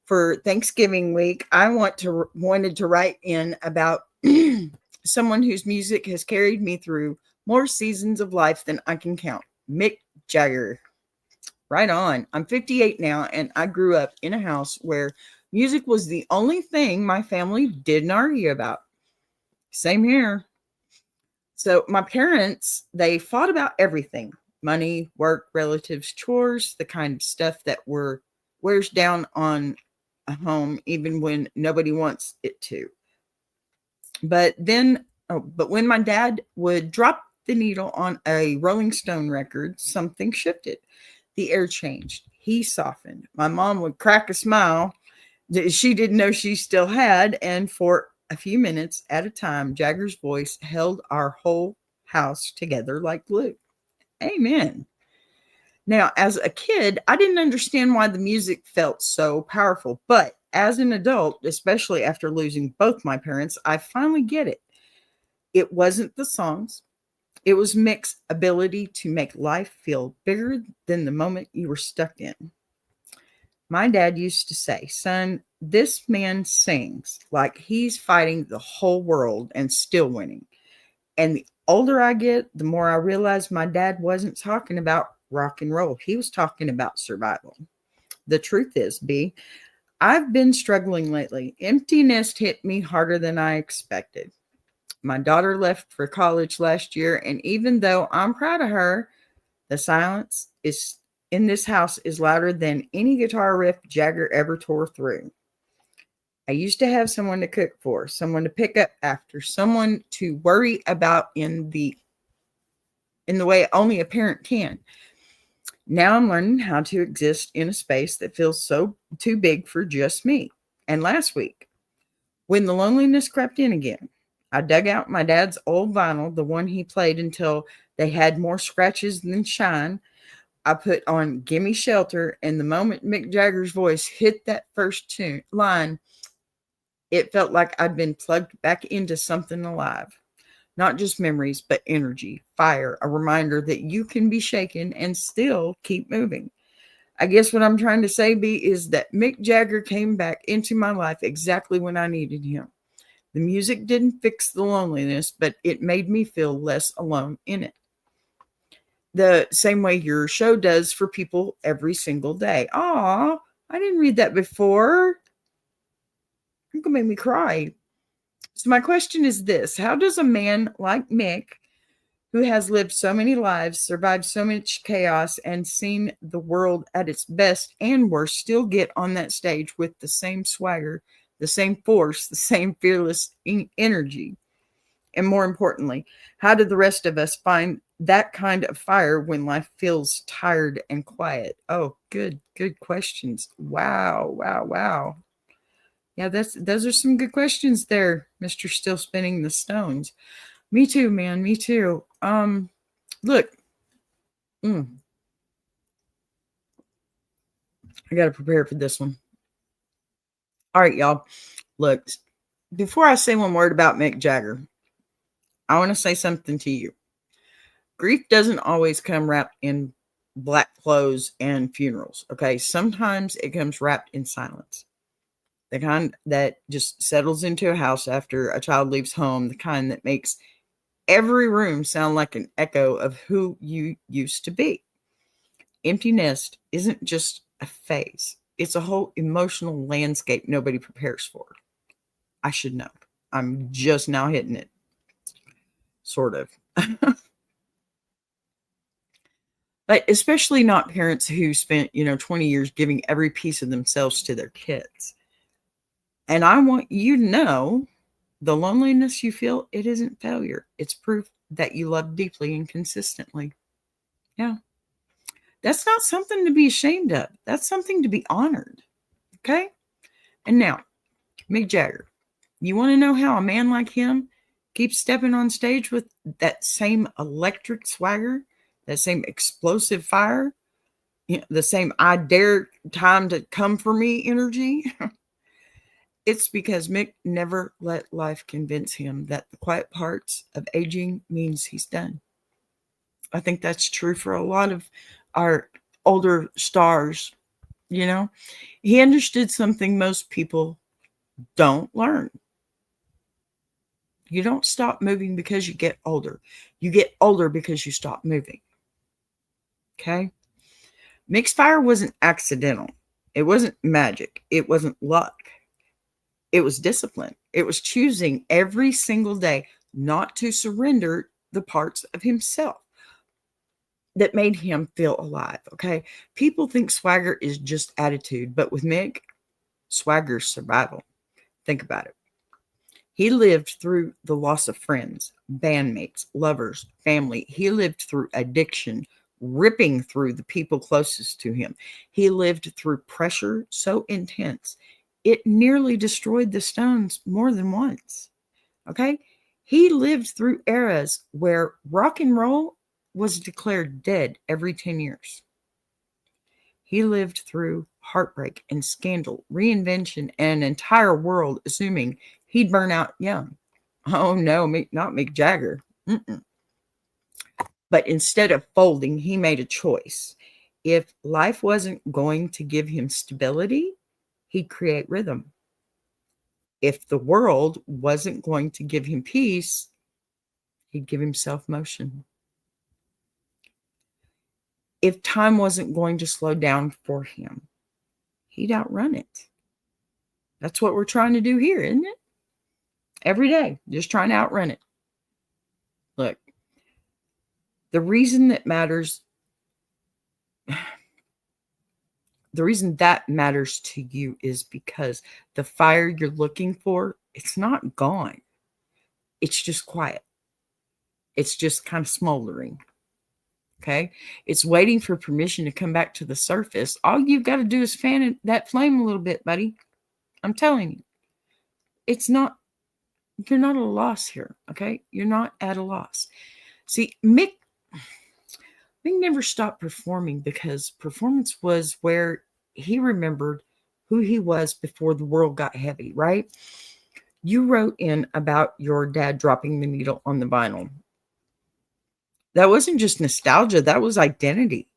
[SPEAKER 1] for Thanksgiving week, I wanted to write in about someone whose music has carried me through more seasons of life than I can count. Mick Jagger. Right on. I'm 58 now, and I grew up in a house where music was the only thing my family didn't argue about. Same here. So my parents, they fought about everything. Money, work, relatives, chores, the kind of stuff that wears down on a home even when nobody wants it to. But when my dad would drop the needle on a Rolling Stone record, something shifted. The air changed. He softened. My mom would crack a smile that she didn't know she still had. And for a few minutes at a time, Jagger's voice held our whole house together like glue. Amen. Now, as a kid, I didn't understand why the music felt so powerful. But as an adult, especially after losing both my parents, I finally get it. It wasn't the songs. It was Mick's ability to make life feel bigger than the moment you were stuck in. My dad used to say, "Son, this man sings like he's fighting the whole world and still winning." And the older I get, the more I realize my dad wasn't talking about rock and roll. He was talking about survival. The truth is, B, I've been struggling lately. Empty nest hit me harder than I expected. My daughter left for college last year, and even though I'm proud of her, the silence is in this house is louder than any guitar riff Jagger ever tore through. I used to have someone to cook for, someone to pick up after, someone to worry about in the way only a parent can. Now I'm learning how to exist in a space that feels so too big for just me. And last week, when the loneliness crept in again, I dug out my dad's old vinyl, the one he played until they had more scratches than shine. I put on "Gimme Shelter," and the moment Mick Jagger's voice hit that first line, it felt like I'd been plugged back into something alive. Not just memories, but energy, fire, a reminder that you can be shaken and still keep moving. I guess what I'm trying to say, B, is that Mick Jagger came back into my life exactly when I needed him. The music didn't fix the loneliness, but it made me feel less alone in it. The same way your show does for people every single day. Aw, I didn't read that before. You're going to make me cry. So my question is this: how does a man like Mick, who has lived so many lives, survived so much chaos, and seen the world at its best and worst, still get on that stage with the same swagger, the same force, the same fearless energy? And more importantly, how do the rest of us find that kind of fire when life feels tired and quiet? Oh, good questions. Wow. Yeah, those are some good questions there, Mr. Still Spinning the Stones. Me too, man. Me too. Look, I got to prepare for this one. All right, y'all. Look, before I say one word about Mick Jagger, I want to say something to you. Grief doesn't always come wrapped in black clothes and funerals. Okay, sometimes it comes wrapped in silence. The kind that just settles into a house after a child leaves home, the kind that makes every room sound like an echo of who you used to be. Empty nest isn't just a phase. It's a whole emotional landscape nobody prepares for. I should know. I'm just now hitting it. Sort of. But especially not parents who spent, 20 years giving every piece of themselves to their kids. And I want you to know the loneliness you feel, it isn't failure. It's proof that you love deeply and consistently. Yeah. That's not something to be ashamed of. That's something to be honored. Okay? And now, Mick Jagger. You want to know how a man like him keeps stepping on stage with that same electric swagger, that same explosive fire, the same "I dare time to come for me" energy? It's because Mick never let life convince him that the quiet parts of aging means he's done. I think that's true for a lot of our older stars. He understood something most people don't learn. You don't stop moving because you get older. You get older because you stop moving. Okay? Mick's fire wasn't accidental. It wasn't magic. It wasn't luck. It was discipline. It was choosing every single day not to surrender the parts of himself that made him feel alive. Okay? People think swagger is just attitude, but with Mick, swagger's survival. Think about it. He lived through the loss of friends, bandmates, lovers, family. He lived through addiction, ripping through the people closest to him. He lived through pressure so intense, it nearly destroyed the Stones more than once. Okay? He lived through eras where rock and roll was declared dead every 10 years. He lived through heartbreak and scandal, reinvention, and an entire world assuming he'd burn out young. Oh no, not Mick Jagger. But instead of folding, he made a choice. If life wasn't going to give him stability, he'd create rhythm. If the world wasn't going to give him peace, he'd give himself motion. If time wasn't going to slow down for him, he'd outrun it. That's what we're trying to do here, isn't it? Every day, just trying to outrun it. Look, the reason that matters, the reason that matters to you is because the fire you're looking for, it's not gone. It's just quiet. It's just kind of smoldering. Okay. It's waiting for permission to come back to the surface. All you've got to do is fan that flame a little bit, buddy. I'm telling you, it's not, you're not at a loss here. Okay. You're not at a loss. See, Mick never stopped performing because performance was where he remembered who he was before the world got heavy, right? You wrote in about your dad dropping the needle on the vinyl. That wasn't just nostalgia, that was identity.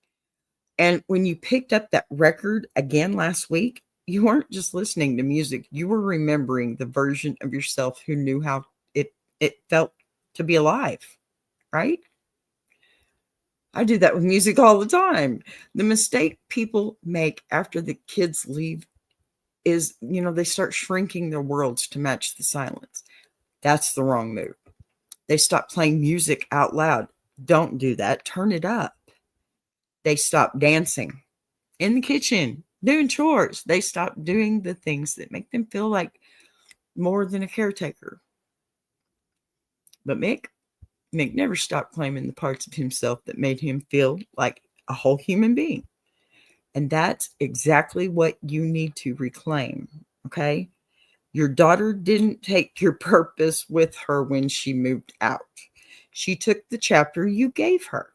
[SPEAKER 1] And when you picked up that record again last week, you weren't just listening to music, you were remembering the version of yourself who knew how it felt to be alive, right? I do that with music all the time. The mistake people make after the kids leave is, they start shrinking their worlds to match the silence. That's the wrong move. They stop playing music out loud. Don't do that. Turn it up. They stop dancing in the kitchen, doing chores. They stop doing the things that make them feel like more than a caretaker. But Mick never stopped claiming the parts of himself that made him feel like a whole human being. And that's exactly what you need to reclaim, okay? Your daughter didn't take your purpose with her when she moved out. She took the chapter you gave her.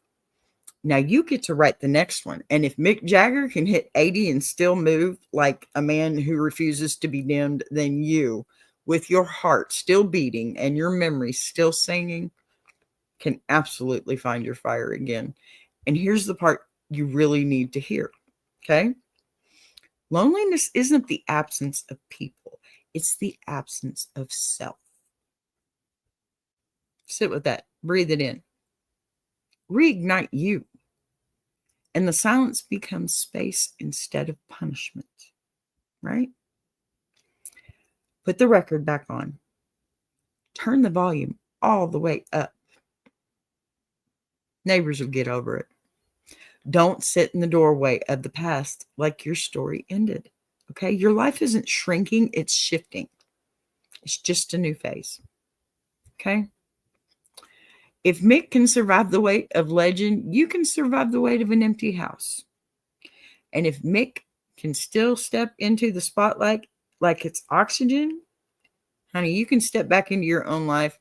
[SPEAKER 1] Now you get to write the next one. And if Mick Jagger can hit 80 and still move like a man who refuses to be dimmed, then you, with your heart still beating and your memory still singing, can absolutely find your fire again. And here's the part you really need to hear. Okay. Loneliness isn't the absence of people. It's the absence of self. Sit with that. Breathe it in. Reignite you. And the silence becomes space instead of punishment. Right? Put the record back on. Turn the volume all the way up. Neighbors will get over it. Don't sit in the doorway of the past like your story ended. Okay? Your life isn't shrinking, it's shifting. It's just a new phase. Okay? If Mick can survive the weight of legend, you can survive the weight of an empty house. And if Mick can still step into the spotlight like it's oxygen, honey, you can step back into your own life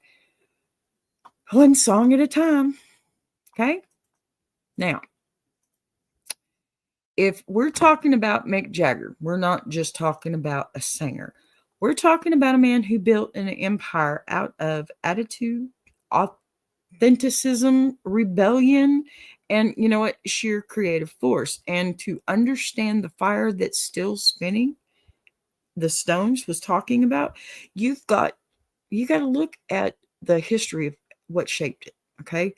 [SPEAKER 1] one song at a time. Okay? Now, if we're talking about Mick Jagger, we're not just talking about a singer. We're talking about a man who built an empire out of attitude, authenticism, rebellion, and sheer creative force. And to understand the fire that's still spinning, the Stones was talking about, you got to look at the history of what shaped it. Okay.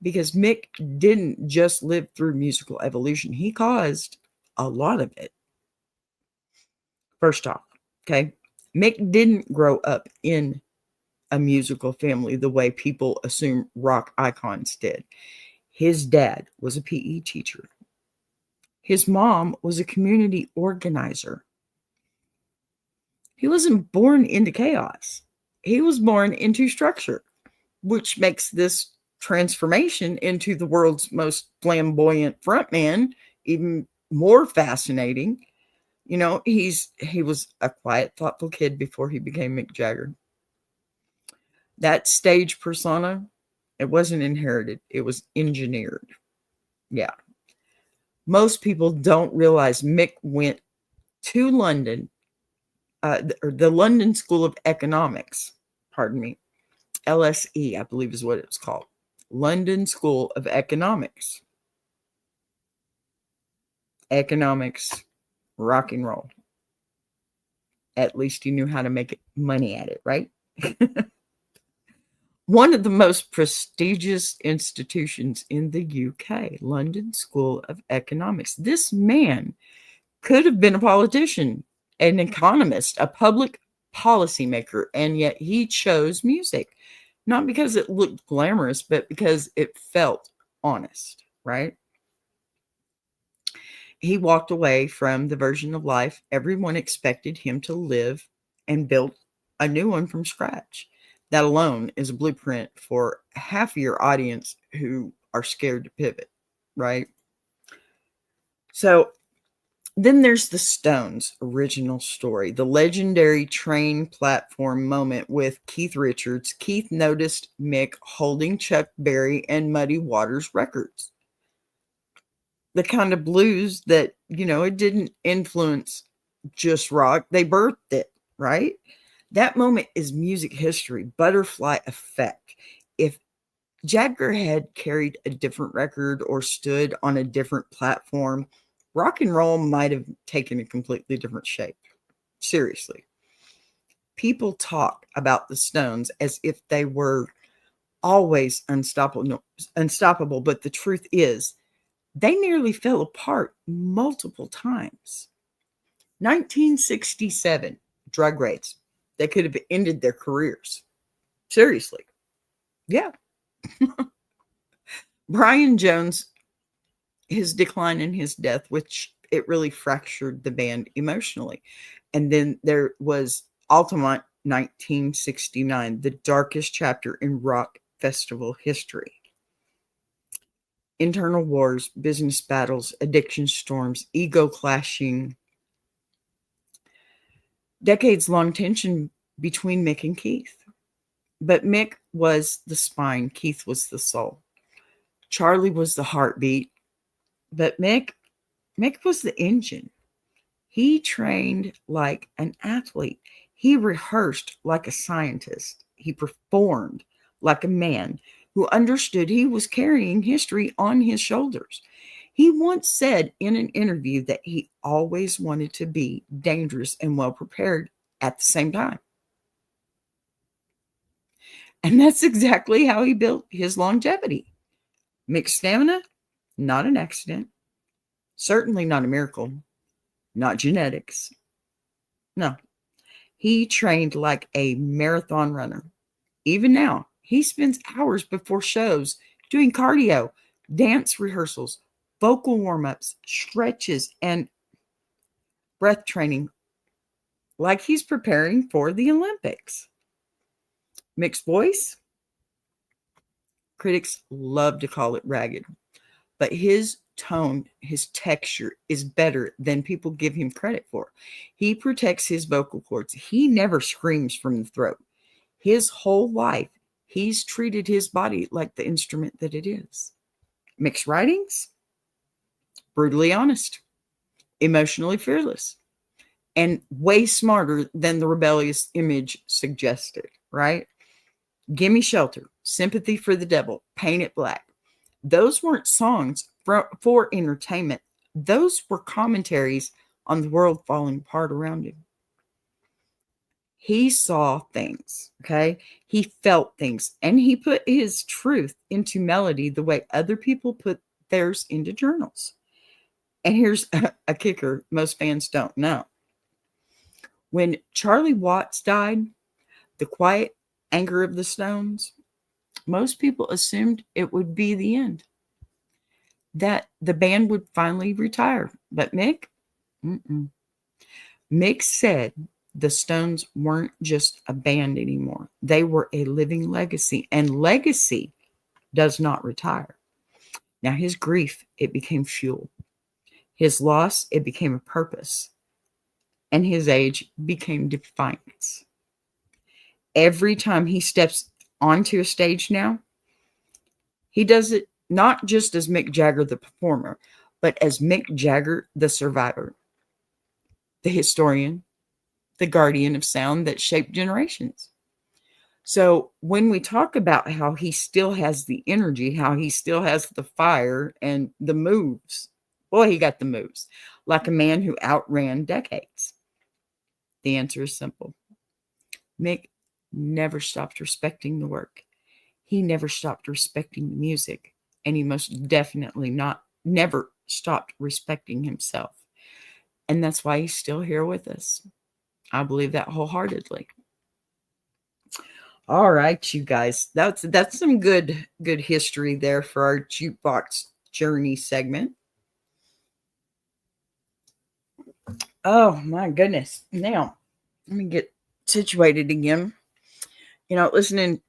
[SPEAKER 1] Because Mick didn't just live through musical evolution. He caused a lot of it. First off, okay, Mick didn't grow up in a musical family the way people assume rock icons did. His dad was a PE teacher. His mom was a community organizer. He wasn't born into chaos. He was born into structure, which makes this transformation into the world's most flamboyant frontman even more fascinating. He was a quiet, thoughtful kid before he became Mick Jagger. That stage persona, it wasn't inherited, it was engineered. Yeah. Most people don't realize Mick went to London, or the London School of Economics, pardon me, LSE, I believe is what it was called. London School of Economics. Economics, rock and roll. At least he knew how to make money at it, right? One of the most prestigious institutions in the UK, London School of Economics. This man could have been a politician, an economist, a public policymaker, and yet he chose music. Not because it looked glamorous, but because it felt honest, right? He walked away from the version of life everyone expected him to live and built a new one from scratch. That alone is a blueprint for half of your audience who are scared to pivot, right? So then there's the Stones' original story, the legendary train platform moment with Keith Richards. Keith noticed Mick holding Chuck Berry and Muddy Waters records. The kind of blues that, it didn't influence just rock. They birthed it, right? That moment is music history, butterfly effect. If Jagger had carried a different record or stood on a different platform, rock and roll might have taken a completely different shape. Seriously. People talk about the Stones as if they were always unstoppable, but the truth is, they nearly fell apart multiple times. 1967, drug raids. They could have ended their careers. Seriously. Yeah. Brian Jones, his decline and his death, which it really fractured the band emotionally. And then there was Altamont 1969, the darkest chapter in rock festival history. Internal wars, business battles, addiction storms, ego clashing, decades-long tension between Mick and Keith. But Mick was the spine, Keith was the soul. Charlie was the heartbeat, but Mick was the engine. He trained like an athlete. He rehearsed like a scientist. He performed like a man who understood he was carrying history on his shoulders. He once said in an interview that he always wanted to be dangerous and well prepared at the same time. And that's exactly how he built his longevity. Mick's stamina, not an accident. Certainly not a miracle. Not genetics. No. He trained like a marathon runner. Even now, he spends hours before shows doing cardio, dance rehearsals, vocal warm-ups, stretches, and breath training like he's preparing for the Olympics. Mick's voice, critics love to call it ragged, but his tone, his texture is better than people give him credit for. He protects his vocal cords. He never screams from the throat. His whole life, he's treated his body like the instrument that it is. Mick's writings, brutally honest, emotionally fearless, and way smarter than the rebellious image suggested, right? Gimme Shelter, Sympathy for the Devil, Paint It Black. Those weren't songs for entertainment. Those were commentaries on the world falling apart around him. He saw things, okay? He felt things, and he put his truth into melody the way other people put theirs into journals. And here's a kicker most fans don't know. When Charlie Watts died, the quiet anger of the Stones, most people assumed it would be the end, that the band would finally retire. But Mick, Mick said the Stones weren't just a band anymore. They were a living legacy, and legacy does not retire. Now, his grief, it became fuel. His loss, it became a purpose. And his age became defiance. Every time he steps onto a stage now, he does it not just as Mick Jagger, the performer, but as Mick Jagger, the survivor, the historian, the guardian of sound that shaped generations. So when we talk about how he still has the energy, how he still has the fire and the moves, boy, he got the moves like a man who outran decades. The answer is simple. Mick never stopped respecting the work. He never stopped respecting the music, and he most definitely not never stopped respecting himself. And that's why he's still here with us. I believe that wholeheartedly. All right, you guys. That's some good history there for our jukebox journey segment. Oh my goodness. Now, let me get situated again. Listening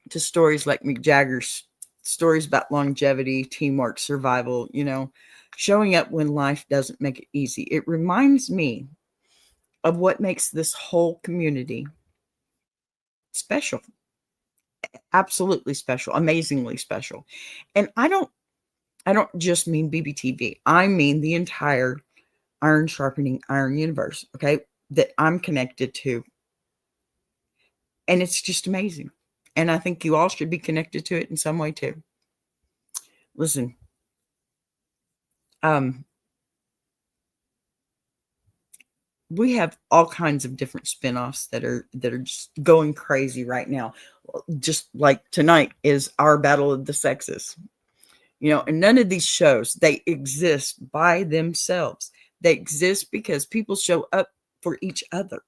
[SPEAKER 1] to stories like Mick Jagger's stories about longevity, teamwork, survival, showing up when life doesn't make it easy. It reminds me of what makes this whole community special. Absolutely special, amazingly special. And I don't just mean BBTV. I mean the entire iron sharpening iron universe, okay? That I'm connected to. And it's just amazing. And I think you all should be connected to it in some way too. Listen, we have all kinds of different spin-offs that are just going crazy right now. Just like tonight is our Battle of the Sexes. And none of these shows, they exist by themselves. They exist because people show up for each other.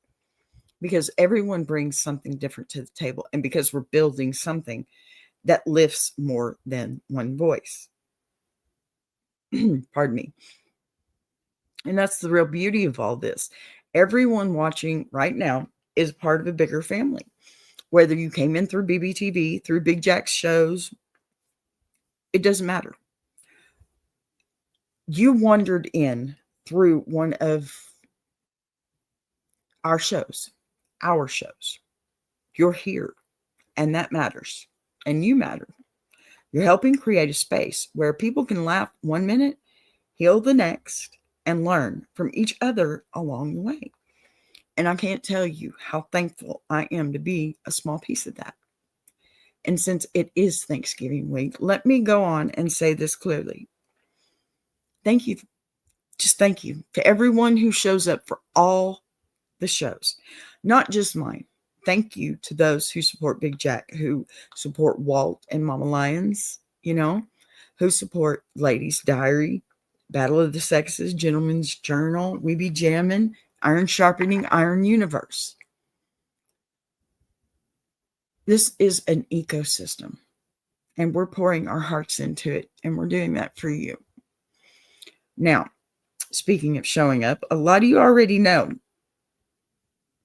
[SPEAKER 1] Because everyone brings something different to the table. And because we're building something that lifts more than one voice. Pardon me. And that's the real beauty of all this. Everyone watching right now is part of a bigger family. Whether you came in through BBTV, through Big Jack's shows, it doesn't matter. You wandered in through one of our shows. You're here, and that matters. And you matter. You're helping create a space where people can laugh 1 minute, heal the next, and learn from each other along the way. And I can't tell you how thankful I am to be a small piece of that. And since it is Thanksgiving week, let me go on and say this clearly. Thank you. Just thank you to everyone who shows up for all the shows, not just mine. Thank you to those who support Big Jack, who support Walt and Mama Lions, who support Ladies Diary, Battle of the Sexes, Gentleman's Journal, We Be Jammin', Iron Sharpening Iron Universe. This is an ecosystem, and we're pouring our hearts into it, and we're doing that for you. Now, speaking of showing up, a lot of you already know,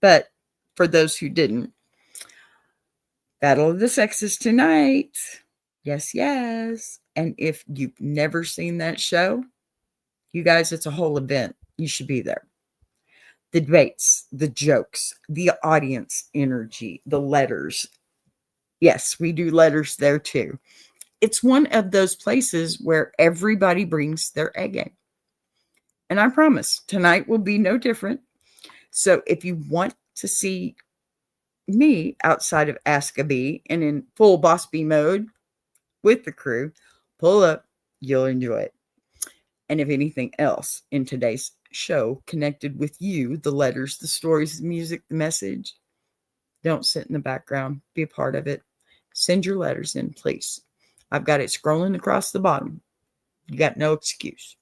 [SPEAKER 1] but for those who didn't, Battle of the Sexes tonight. Yes, yes. And if you've never seen that show, you guys, it's a whole event. You should be there. The debates, the jokes, the audience energy, the letters. Yes, we do letters there too. It's one of those places where everybody brings their A game. And I promise tonight will be no different. So if you want to see me outside of Ask a Bee and in full Boss Bee mode with the crew, pull up, you'll enjoy it. And if anything else in today's show connected with you, the letters, the stories, the music, the message, don't sit in the background. Be a part of it. Send your letters in, please. I've got it scrolling across the bottom. You got no excuse.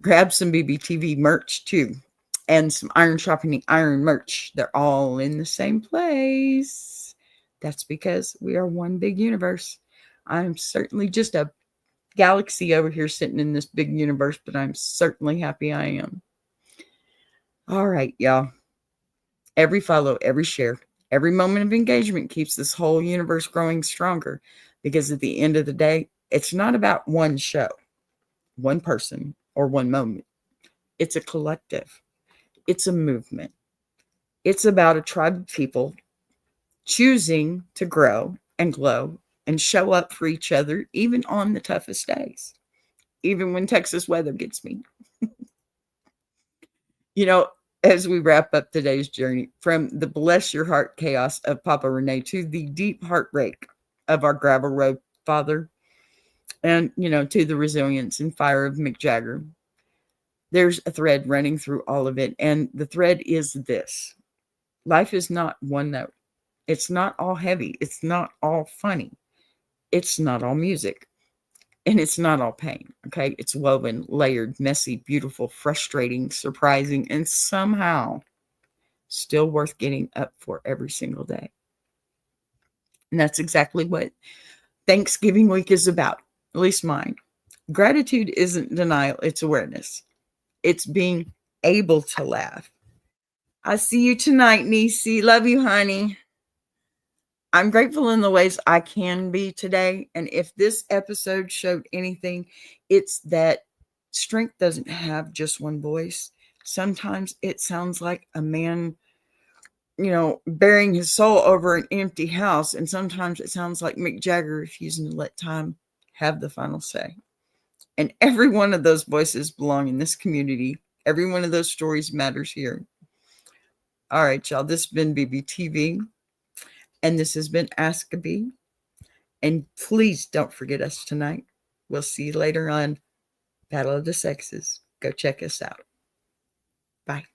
[SPEAKER 1] Grab some BBTV merch too. And some Iron Sharpening Iron merch. They're all in the same place. That's because we are one big universe. I'm certainly just a galaxy over here sitting in this big universe, but I'm certainly happy I am. All right, y'all. Every follow, every share, every moment of engagement keeps this whole universe growing stronger, because at the end of the day, it's not about one show, one person, or one moment. It's a collective. It's a movement. It's about a tribe of people choosing to grow and glow and show up for each other, even on the toughest days, even when Texas weather gets me. as we wrap up today's journey from the bless your heart chaos of Papa Renee to the deep heartbreak of our gravel road father, and, to the resilience and fire of Mick Jagger. There's a thread running through all of it, and the thread is this: life is not one note. It's not all heavy. It's not all funny. It's not all music. And it's not all pain, okay? It's woven, layered, messy, beautiful, frustrating, surprising, and somehow still worth getting up for every single day. And that's exactly what Thanksgiving week is about, at least mine. Gratitude isn't denial, it's awareness. It's being able to laugh. I'll see you tonight, Niecy. Love you, honey. I'm grateful in the ways I can be today. And if this episode showed anything, it's that strength doesn't have just one voice. Sometimes it sounds like a man, burying his soul over an empty house. And sometimes it sounds like Mick Jagger refusing to let time have the final say. And every one of those voices belong in this community. Every one of those stories matters here. All right, y'all. This has been BBTV. And this has been Ask a Bee. And please don't forget us tonight. We'll see you later on Battle of the Sexes. Go check us out. Bye.